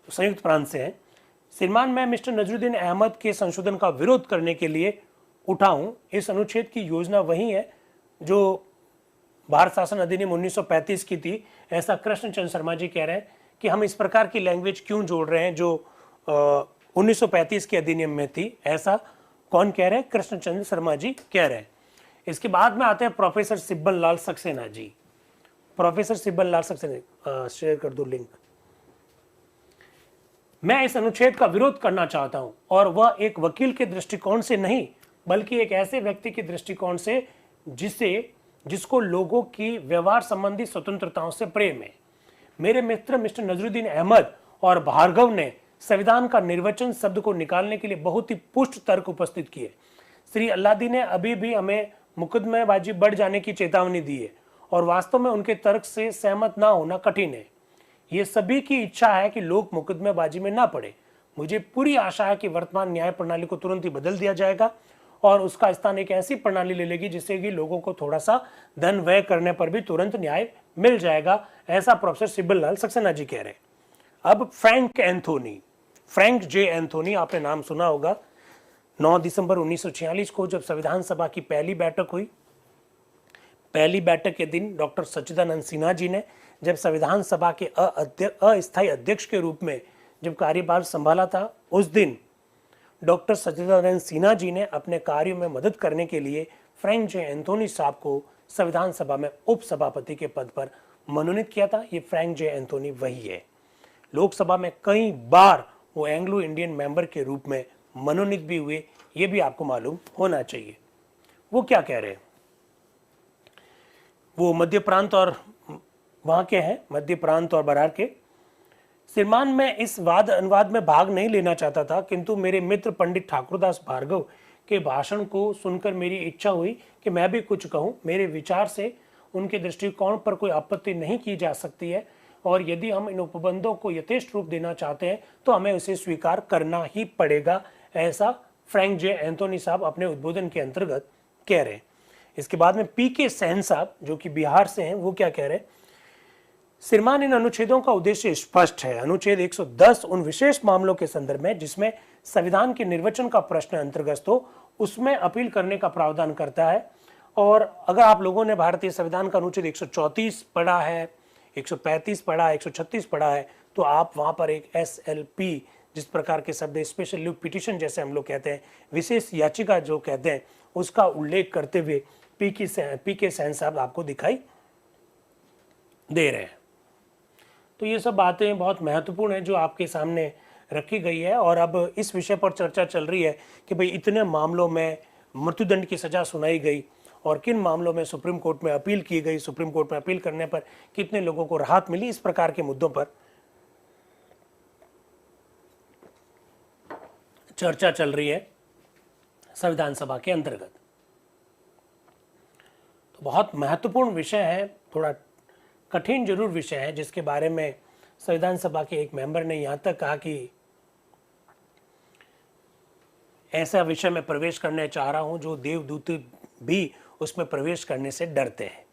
A: संयुक्त प्रांत से हैं। श्रीमान मैं मिस्टर नजरुद्दीन अहमद के संशोधन का विरोध करने के लिए उठा हूं। इस अनुच्छेद की योजना वही है जो भारत शासन अधिनियम 1935 की थी। ऐसा कृष्णचंद्र शर्मा जी कह रहे हैं कि हम इस प्रकार की लैंग्वेज क्यों जोड़ रहे हैं जो 1935 के अधिनियम में थी। ऐसा कौन कह रहे हैं? कृष्णचंद्र शर्मा जी कह रहे हैं। इसके बाद में आते हैं प्रोफेसर सिब्बल लाल सक्सेना जी। प्रोफेसर सिब्बल लाल सक्सेना, शेयर कर दो लिंक। मैं इस अनुच्छेद का विरोध करना चाहता हूं और वह एक वकील के दृष्टिकोण से नहीं बल्कि एक ऐसे व्यक्ति के दृष्टिकोण से जिसको लोगों की व्यवहार संबंधी स्वतंत्रताओं से प्रेम है। मेरे मित्र मिस्टर नजरुद्दीन अहमद और भार्गव ने संविधान का निर्वचन शब्द को निकालने के लिए बहुत ही पुष्ट तर्क उपस्थित किए। श्री अल्लादी ने अभी भी हमें मुकदमेबाजी बढ़ जाने की चेतावनी दी है और वास्तव में उनके तर्क से सहमत ना होना कठिन है। ये सभी की इच्छा है कि लोग मुकदमेबाजी में ना पड़े। मुझे पूरी आशा है कि वर्तमान न्याय प्रणाली को तुरंत ही बदल दिया जाएगा और उसका स्थान एक ऐसी प्रणाली ले लेगी जिससे कि लोगों को थोड़ा सा धन व्यय करने पर भी तुरंत न्याय मिल जाएगा। ऐसा प्रोफेसर सिब्बल लाल सक्सेना जी कह रहे हैं। अब फ्रैंक जे एंथोनी, आपने नाम सुना होगा। 9 दिसंबर 1946 को जब संविधान सभा की पहली बैठक हुई, पहली बैठक के दिन डॉक्टर सच्चिदानंद सिन्हा जी ने जब संविधान सभा के अस्थायी अध्यक्ष के रूप में जब कार्यभार संभाला था, उस दिन डॉक्टर सच्चिदानंद सिन्हा जी ने अपने कार्यों में मदद करने के लिए फ्रैंक जे एंथोनी साहब को संविधान सभा में उपसभापति के पद पर मनोनीत किया था। ये फ्रैंक जे एंथोनी वही है। लोकसभा में कई बार वो एंग्लो इंडियन मेंबर के रूप में मनोनीत भी हुए, ये भी आपको मालूम होना चाहिए। वो क्या कह रहे हैं, वो मध्य प्रांत और वहां के हैं, मध्य प्रांत और बरार के। श्रीमान, मैं इस वाद अनुवाद में भाग नहीं लेना चाहता था, किंतु मेरे मित्र पंडित ठाकुरदास भार्गव के भाषण को सुनकर मेरी इच्छा हुई कि मैं भी कुछ कहूं। मेरे विचार से उनके दृष्टिकोण पर कोई आपत्ति नहीं की जा सकती है, और यदि हम इन उपबंधों को यथेष्ट रूप देना चाहते हैं तो हमें उसे स्वीकार करना ही पड़ेगा। ऐसा फ्रैंक जे एंथोनी साहब अपने उद्बोधन के अंतर्गत कह रहे हैं। इसके बाद में पीके सेन साहब, जो कि बिहार से हैं, वो क्या कह रहे हैं, श्रीमान, इन अनुच्छेदों का उद्देश्य स्पष्ट है। अनुच्छेद 110 उन विशेष मामलों के संदर्भ में जिसमें संविधान के निर्वचन का प्रश्न अंतर्गत हो, उसमें अपील करने का प्रावधान करता है। और अगर आप लोगों ने भारतीय संविधान का अनुच्छेद 134 पढ़ा है, 135 पढ़ा है, 136 पढ़ा है, तो आप वहां पर एक SLP, जिस प्रकार के शब्द स्पेशल लीव पिटीशन जैसे हम लोग कहते हैं, विशेष याचिका जो कहते हैं, उसका उल्लेख करते हुए पीके सेन साहब आपको दिखाई दे रहे हैं। तो ये सब बातें बहुत महत्वपूर्ण हैं जो आपके सामने रखी गई है। और अब इस विषय पर चर्चा चल रही है कि भाई इतने मामलों में मृत्युदंड की सजा सुनाई गई और किन मामलों में सुप्रीम कोर्ट में अपील की गई, सुप्रीम कोर्ट में अपील करने पर कितने लोगों को राहत मिली, इस प्रकार के मुद्दों पर चर्चा चल रही है संविधान सभा के अंतर्गत। तो बहुत महत्वपूर्ण विषय है, थोड़ा कठिन जरूर विषय है, जिसके बारे में संविधान सभा के एक मेंबर ने यहां तक कहा कि ऐसा विषय में प्रवेश करने चाह रहा हूं जो देवदूत भी उसमें प्रवेश करने से डरते हैं।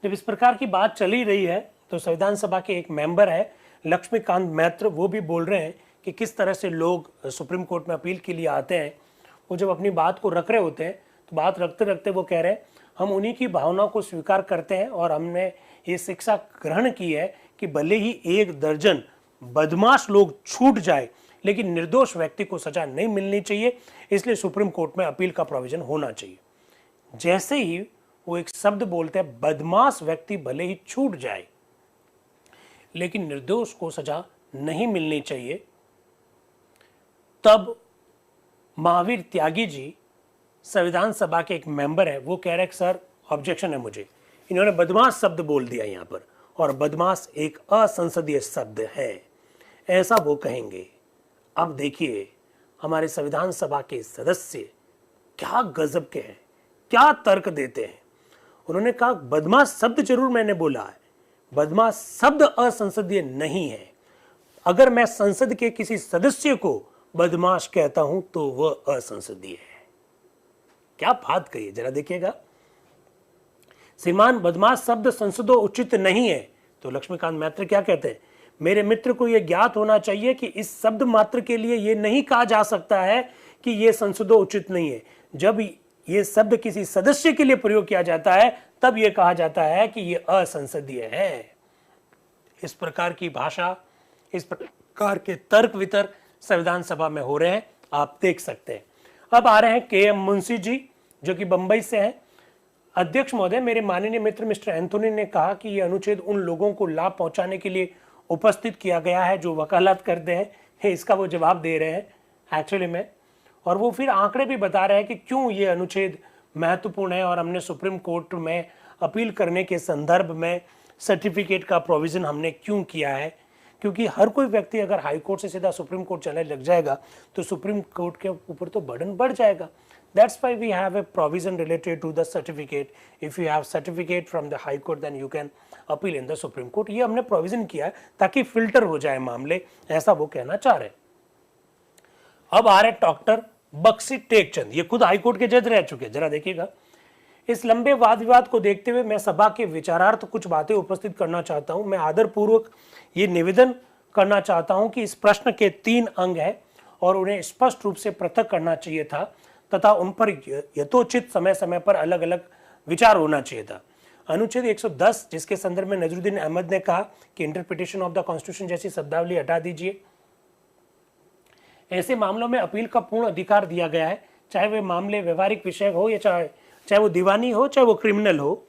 A: जब इस प्रकार की बात चली रही है तो संविधान सभा के एक मेंबर है लक्ष्मीकांत मैत्र, वो भी बोल रहे हैं कि किस तरह से लोग सुप्रीम कोर्ट में अपील के लिए आते हैं। वो जब अपनी बात को रख रहे होते हैं तो बात रखते रखते वो कह रहे हैं, हम उन्हीं की भावनाओं को स्वीकार करते हैं और हमने ये शिक्षा ग्रहण की है कि भले ही 1 दर्जन बदमाश लोग छूट जाए लेकिन निर्दोष व्यक्ति को सजा नहीं मिलनी चाहिए, इसलिए सुप्रीम कोर्ट में अपील का प्रोविजन होना चाहिए। जैसे ही वो एक शब्द बोलते हैं, बदमाश व्यक्ति भले ही छूट जाए लेकिन निर्दोष को सजा नहीं मिलनी चाहिए, तब महावीर त्यागी जी, संविधान सभा के एक मेंबर है, वो कह रहे हैं सर ऑब्जेक्शन है मुझे, इन्होंने बदमाश शब्द बोल दिया यहाँ पर, और बदमाश एक असंसदीय शब्द है, ऐसा वो कहेंगे। अब देखिए हमारे संविधान सभा के सदस्य क्या गजब के हैं, क्या तर्क देते हैं। उन्होंने कहा बदमाश शब्द जरूर मैंने बोला है, बदमाश शब्द असंसदीय नहीं है। अगर मैं संसद के किसी सदस्य को बदमाश कहता हूं तो वह असंसदीय है। क्या बात कही, जरा देखिएगा। श्रीमान, बदमाश शब्द संसदों उचित नहीं है। तो लक्ष्मीकांत मैत्र क्या कहते हैं, मेरे मित्र को यह ज्ञात होना चाहिए कि इस शब्द मात्र के लिए यह नहीं कहा जा सकता है कि यह संसदों उचित नहीं है। जब यह शब्द किसी सदस्य के लिए प्रयोग किया जाता है तब यह कहा जाता है कि यह असंसदीय है। इस प्रकार की भाषा, इस प्रकार के तर्क वितर्क संविधान सभा में हो रहे हैं, आप देख सकते हैं। अब आ रहे हैं KM मुंशी जी, जो कि बंबई से हैं। अध्यक्ष महोदय, मेरे माननीय मित्र मिस्टर एंथोनी ने कहा कि यह अनुच्छेद उन लोगों को लाभ पहुंचाने के लिए उपस्थित किया गया है जो वकालत करते हैं। इसका वो जवाब दे रहे हैं एक्चुअली में, और वो फिर आंकड़े भी बता रहे हैं कि क्यों ये अनुच्छेद महत्वपूर्ण है और हमने सुप्रीम कोर्ट में अपील करने के संदर्भ में सर्टिफिकेट का प्रोविजन हमने क्यों किया है। क्योंकि हर कोई व्यक्ति अगर हाई कोर्ट से सीधा सुप्रीम कोर्ट चलने लग जाएगा तो सुप्रीम कोर्ट के ऊपर तो बर्डन बढ़ जाएगा। That's why we have a provision related to the certificate. If you have certificate from the High Court, then you can appeal in the Supreme Court. ये हमने प्रोविजन किया है ताकि फिल्टर हो जाए मामले, ऐसा वो कहना चाह रहे हैं। अब आ रहे डॉक्टर बख्शी टेकचंद, ये खुद हाई कोर्ट के जज रह चुके हैं। जरा देखिएगा, इस लंबे वाद विवाद को देखते हुए मैं सभा के विचारार्थ कुछ बातें उपस्थित करना चाहता हूं। मैं आदरपूर्वक ये निवेदन करना चाहता हूं कि इस प्रश्न के 3 अंग हैं और उन्हें स्पष्ट रूप से पृथक करना चाहिए था तथा उन पर यथोचित समय समय पर अलग अलग विचार होना चाहिए था। अनुच्छेद 110, जिसके संदर्भ में नजरुद्दीन अहमद ने कहा कि इंटरप्रिटेशन ऑफ द कॉन्स्टिट्यूशन जैसी शब्दावली हटा दीजिए। ऐसे मामलों में अपील का पूर्ण अधिकार दिया गया है, चाहे वे मामले व्यवहारिक विषय हो या चाहे चाहे वो दीवानी हो चाहे वो क्रिमिनल हो।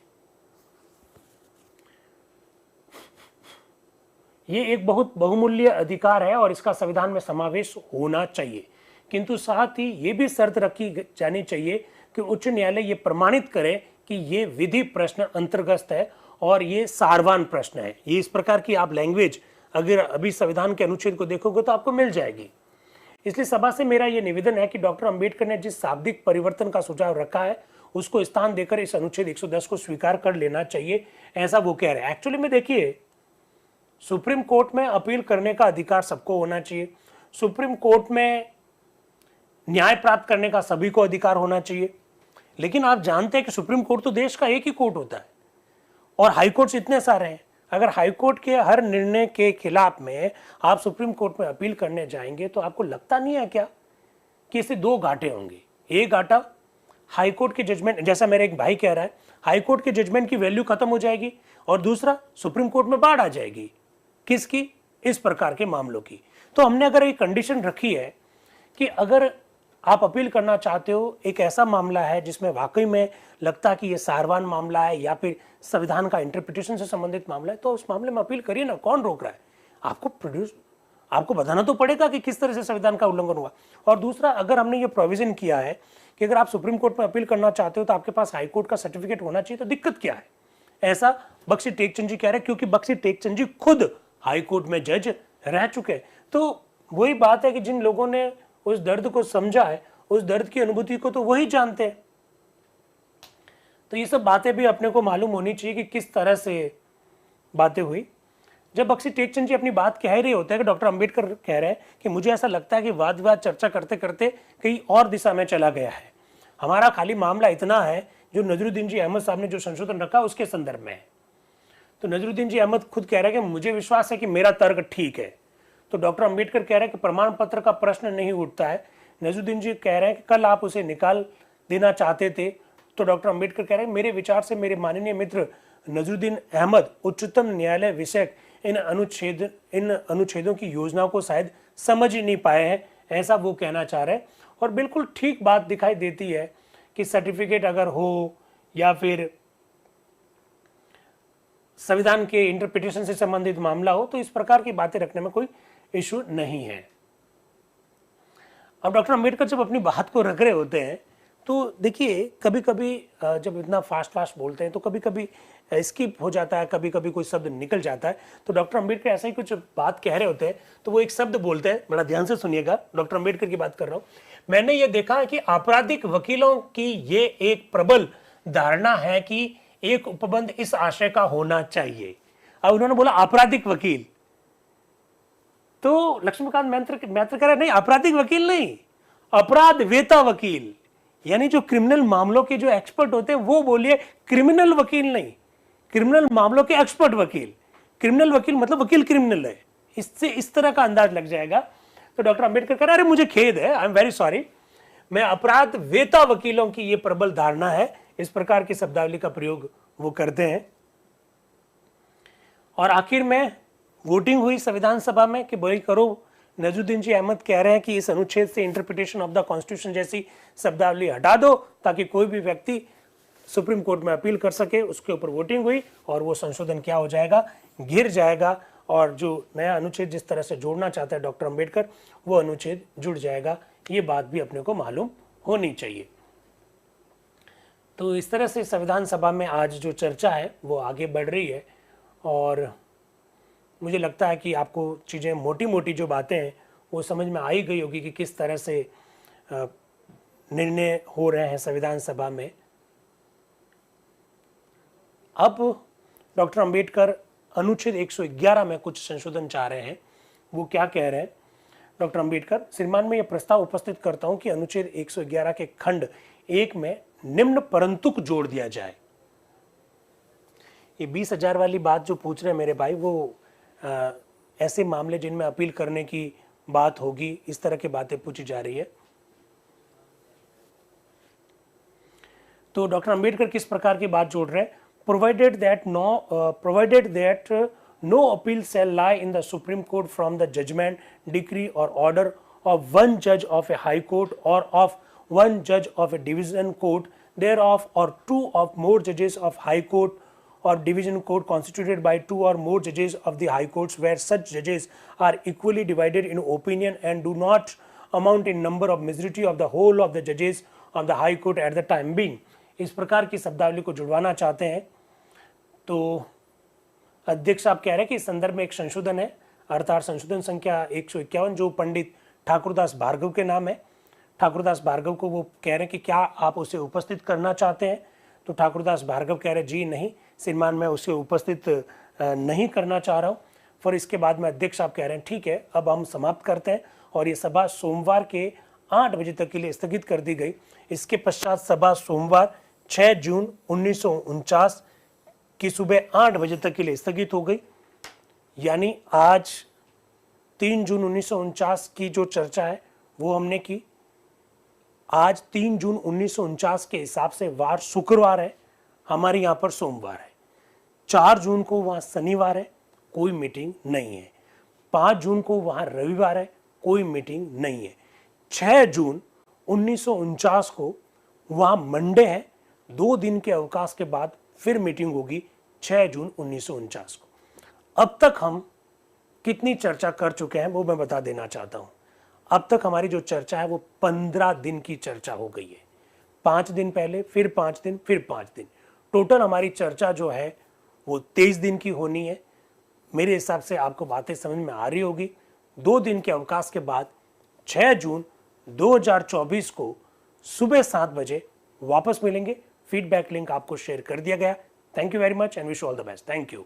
A: ये एक बहुत बहुमूल्य अधिकार है और इसका संविधान में समावेश होना चाहिए, किंतु साथ ही ये भी शर्त रखी जानी चाहिए कि उच्च न्यायालय ये प्रमाणित करे कि ये विधि प्रश्न अंतर्गत है और ये सारवान प्रश्न है। ये इस प्रकार की आप लैंग्वेज अगर अभी संविधान के अनुच्छेद को देखोगे तो आपको मिल जाएगी। इसलिए सभा से मेरा ये निवेदन है कि डॉक्टर अंबेडकर ने जिस शाब्दिक परिवर्तन का सुझाव रखा है उसको स्थान देकर इस अनुच्छेद 110 को स्वीकार कर लेना चाहिए, ऐसा वो कह रहे हैं। एक्चुअली में देखिए, सुप्रीम कोर्ट में अपील करने का अधिकार सबको होना चाहिए, सुप्रीम कोर्ट में न्याय प्राप्त करने का सभी को अधिकार होना चाहिए। लेकिन आप जानते हैं कि सुप्रीम कोर्ट तो देश का एक ही कोर्ट होता है और हाई कोर्ट्स इतने सारे हैं। अगर हाई कोर्ट के हर निर्णय के खिलाफ में आप सुप्रीम कोर्ट में अपील करने जाएंगे तो आपको लगता नहीं है क्या कि इससे दो घाटे होंगे। एक घाटा हाई कोर्ट के जजमेंट, जैसा मेरा एक भाई कह रहा है, हाई कोर्ट के जजमेंट की वैल्यू खत्म हो जाएगी, और दूसरा सुप्रीम कोर्ट में बाढ़ आ जाएगी। किसकी? इस प्रकार के मामलों की। तो हमने अगर एक कंडीशन रखी है कि अगर आप अपील करना चाहते हो, एक ऐसा मामला है जिसमें वाकई में लगता है कि ये सारवान मामला है या फिर संविधान का इंटरप्रिटेशन से संबंधित मामला है, तो उस मामले में अपील करिए ना, कौन रोक रहा है? आपको बताना तो पड़ेगा कि किस तरह से संविधान का उल्लंघन हुआ। और दूसरा, अगर हमने ये प्रोविजन किया है कि अगर आप सुप्रीम कोर्ट में अपील करना चाहते हो तो आपके पास हाई कोर्ट का सर्टिफिकेट होना चाहिए, तो दिक्कत क्या है? ऐसा बख्शी टेकचंद जी कह रहे हैं, क्योंकि बख्शी टेकचंद जी खुद हाई कोर्ट में जज रह चुके। तो वही बात है कि जिन लोगों ने उस दर्द को समझा है, उस दर्द की अनुभूति को तो वही जानते हैं। तो ये सब बातें भी अपने को मालूम होनी चाहिए कि किस तरह से बातें हुई। जब बख्शी टेकचंद जी अपनी बात कह रहे होते हैं कि डॉक्टर अंबेडकर कह रहे हैं कि मुझे ऐसा लगता है कि वाद विवाद चर्चा करते करते कहीं और दिशा में चला गया है, हमारा खाली मामला इतना है जो नजरुद्दीन जी अहमद साहब ने जो संशोधन रखा उसके संदर्भ में है। तो नजरुद्दीन जी अहमद खुद कह रहे हैं कि मुझे विश्वास है कि मेरा तर्क ठीक है। तो डॉक्टर अंबेडकर कह रहे हैं कि प्रमाण पत्र का प्रश्न नहीं उठता है। नजरुद्दीन जी कह रहे हैं कि कल आप उसे निकाल देना चाहते थे। तो डॉक्टर अंबेडकर कह रहे हैं मेरे विचार से मेरे माननीय मित्र नजरुद्दीन अहमद उच्चतम न्यायालय विषयक इन अनुच्छेदों की योजना को शायद समझ ही नहीं पाए हैं, ऐसा वो कहना चाह रहे हैं। और बिल्कुल ठीक बात दिखाई देती है कि सर्टिफिकेट अगर हो या फिर संविधान के इंटरप्रिटेशन से संबंधित मामला हो, तो इस प्रकार की बातें रखने में कोई इशू नहीं है। अब डॉक्टर अंबेडकर जब अपनी बात को रख रहे होते हैं तो देखिए, कभी कभी जब इतना फास्ट बोलते हैं तो कभी कभी स्किप हो जाता है, कभी कभी कोई शब्द निकल जाता है। तो डॉक्टर अंबेडकर ऐसा ही कुछ बात कह रहे होते हैं तो वो एक शब्द बोलते हैं, बड़ा ध्यान से सुनिएगा, डॉक्टर अंबेडकर की बात कर रहा हूं। मैंने ये देखा है कि आपराधिक वकीलों की ये एक प्रबल धारणा है कि एक उपबंध इस आशय का होना चाहिए। अब उन्होंने बोला आपराधिक वकील, तो लक्ष्मीकांत मैत्र कह रहे नहीं, आपराधिक वकील नहीं, अपराध वेता वकील, यानी जो क्रिमिनल मामलों के जो एक्सपर्ट होते हैं वो बोलिए, क्रिमिनल वकील नहीं, क्रिमिनल मामलों के एक्सपर्ट वकील। क्रिमिनल वकील मतलब वकील क्रिमिनल है, इससे इस तरह का अंदाज लग जाएगा। तो डॉक्टर अंबेडकर कह रहे अरे मुझे खेद है, आई एम वेरी सॉरी, मैं अपराध वेता वकीलों की ये प्रबल धारणा है, इस प्रकार की शब्दावली का प्रयोग वो करते हैं। और आखिर में वोटिंग हुई संविधान सभा में कि बोली करो। नजरुद्दीन जी अहमद कह रहे हैं कि इस अनुच्छेद से इंटरप्रिटेशन ऑफ द कॉन्स्टिट्यूशन जैसी शब्दावली हटा दो ताकि कोई भी व्यक्ति सुप्रीम कोर्ट में अपील कर सके। उसके ऊपर वोटिंग हुई और वो संशोधन क्या हो जाएगा, गिर जाएगा, और जो नया अनुच्छेद जिस तरह से जोड़ना चाहता है डॉक्टर अंबेडकर, वो अनुच्छेद जुड़ जाएगा। ये बात भी अपने को मालूम होनी चाहिए। तो इस तरह से संविधान सभा में आज जो चर्चा है वो आगे बढ़ रही है और मुझे लगता है कि आपको चीज़ें मोटी मोटी जो बातें हैं वो समझ में आई गई होगी कि किस तरह से निर्णय हो रहे हैं संविधान सभा में। अब डॉक्टर अंबेडकर अनुच्छेद 111 में कुछ संशोधन चाह रहे हैं। वो क्या कह रहे हैं डॉक्टर अंबेडकर? श्रीमान मैं ये प्रस्ताव उपस्थित करता हूं कि अनुच्छेद 111 के खंड 1 में निम्न परंतुक जोड़ दिया जाए। ये 20,000 वाली बात जो पूछ रहे हैं मेरे भाई, वो ऐसे मामले जिनमें अपील करने की बात होगी, इस तरह की बातें पूछी जा रही है। तो डॉक्टर अंबेडकर किस प्रकार की बात जोड़ रहे हैं? Provided that no appeal shall lie in the supreme court from the judgment, decree और ऑर्डर ऑफ वन जज ऑफ ए हाई कोर्ट और ऑफ वन जज of a division court thereof or two of more judges of High Court or Division Court constituted by two or more judges of the High Courts where such judges are equally divided in opinion and do not amount in number of majority of the whole of the judges of the High Court at the time being। इस प्रकार की शब्दावली को जुड़वाना चाहते हैं। तो अध्यक्ष आप कह रहे हैं कि इस संदर्भ में एक संशोधन है, अर्थात संशोधन संख्या 151 जो पंडित ठाकुरदास भार्गव के नाम है। ठाकुरदास भार्गव को वो कह रहे हैं कि क्या आप उसे उपस्थित करना चाहते हैं? तो ठाकुरदास भार्गव कह रहे हैं जी नहीं श्रीमान, मैं उसे उपस्थित नहीं करना चाह रहा हूँ। फिर इसके बाद में अध्यक्ष आप कह रहे हैं ठीक है, अब हम समाप्त करते हैं और ये सभा सोमवार के 8 बजे तक के लिए स्थगित कर दी गई। इसके पश्चात सभा सोमवार 6 जून 1949 की सुबह 8 बजे तक के लिए स्थगित हो गई। यानी आज 3 जून 1949 की जो चर्चा है वो हमने की। आज 3 जून 1949 के हिसाब से वार शुक्रवार है, हमारे यहाँ पर सोमवार है। 4 जून को वहाँ शनिवार है, कोई मीटिंग नहीं है। 5 जून को वहाँ रविवार है, कोई मीटिंग नहीं है। 6 जून 1949 को वहाँ मंडे है, 2 दिन के अवकाश के बाद फिर मीटिंग होगी 6 जून 1949 को। अब तक हम कितनी चर्चा कर चुके हैं वो मैं बता देना चाहता हूँ। अब तक हमारी जो चर्चा है वो 15 दिन की चर्चा हो गई है। 5 दिन पहले, फिर 5 दिन, फिर 5 दिन, टोटल हमारी चर्चा जो है वो 23 दिन की होनी है। मेरे हिसाब से आपको बातें समझ में आ रही होगी। 2 दिन के अवकाश के बाद 6 जून 2024 को सुबह 7 बजे वापस मिलेंगे। फीडबैक लिंक आपको शेयर कर दिया गया। Thank you very much and wish all the best. Thank you.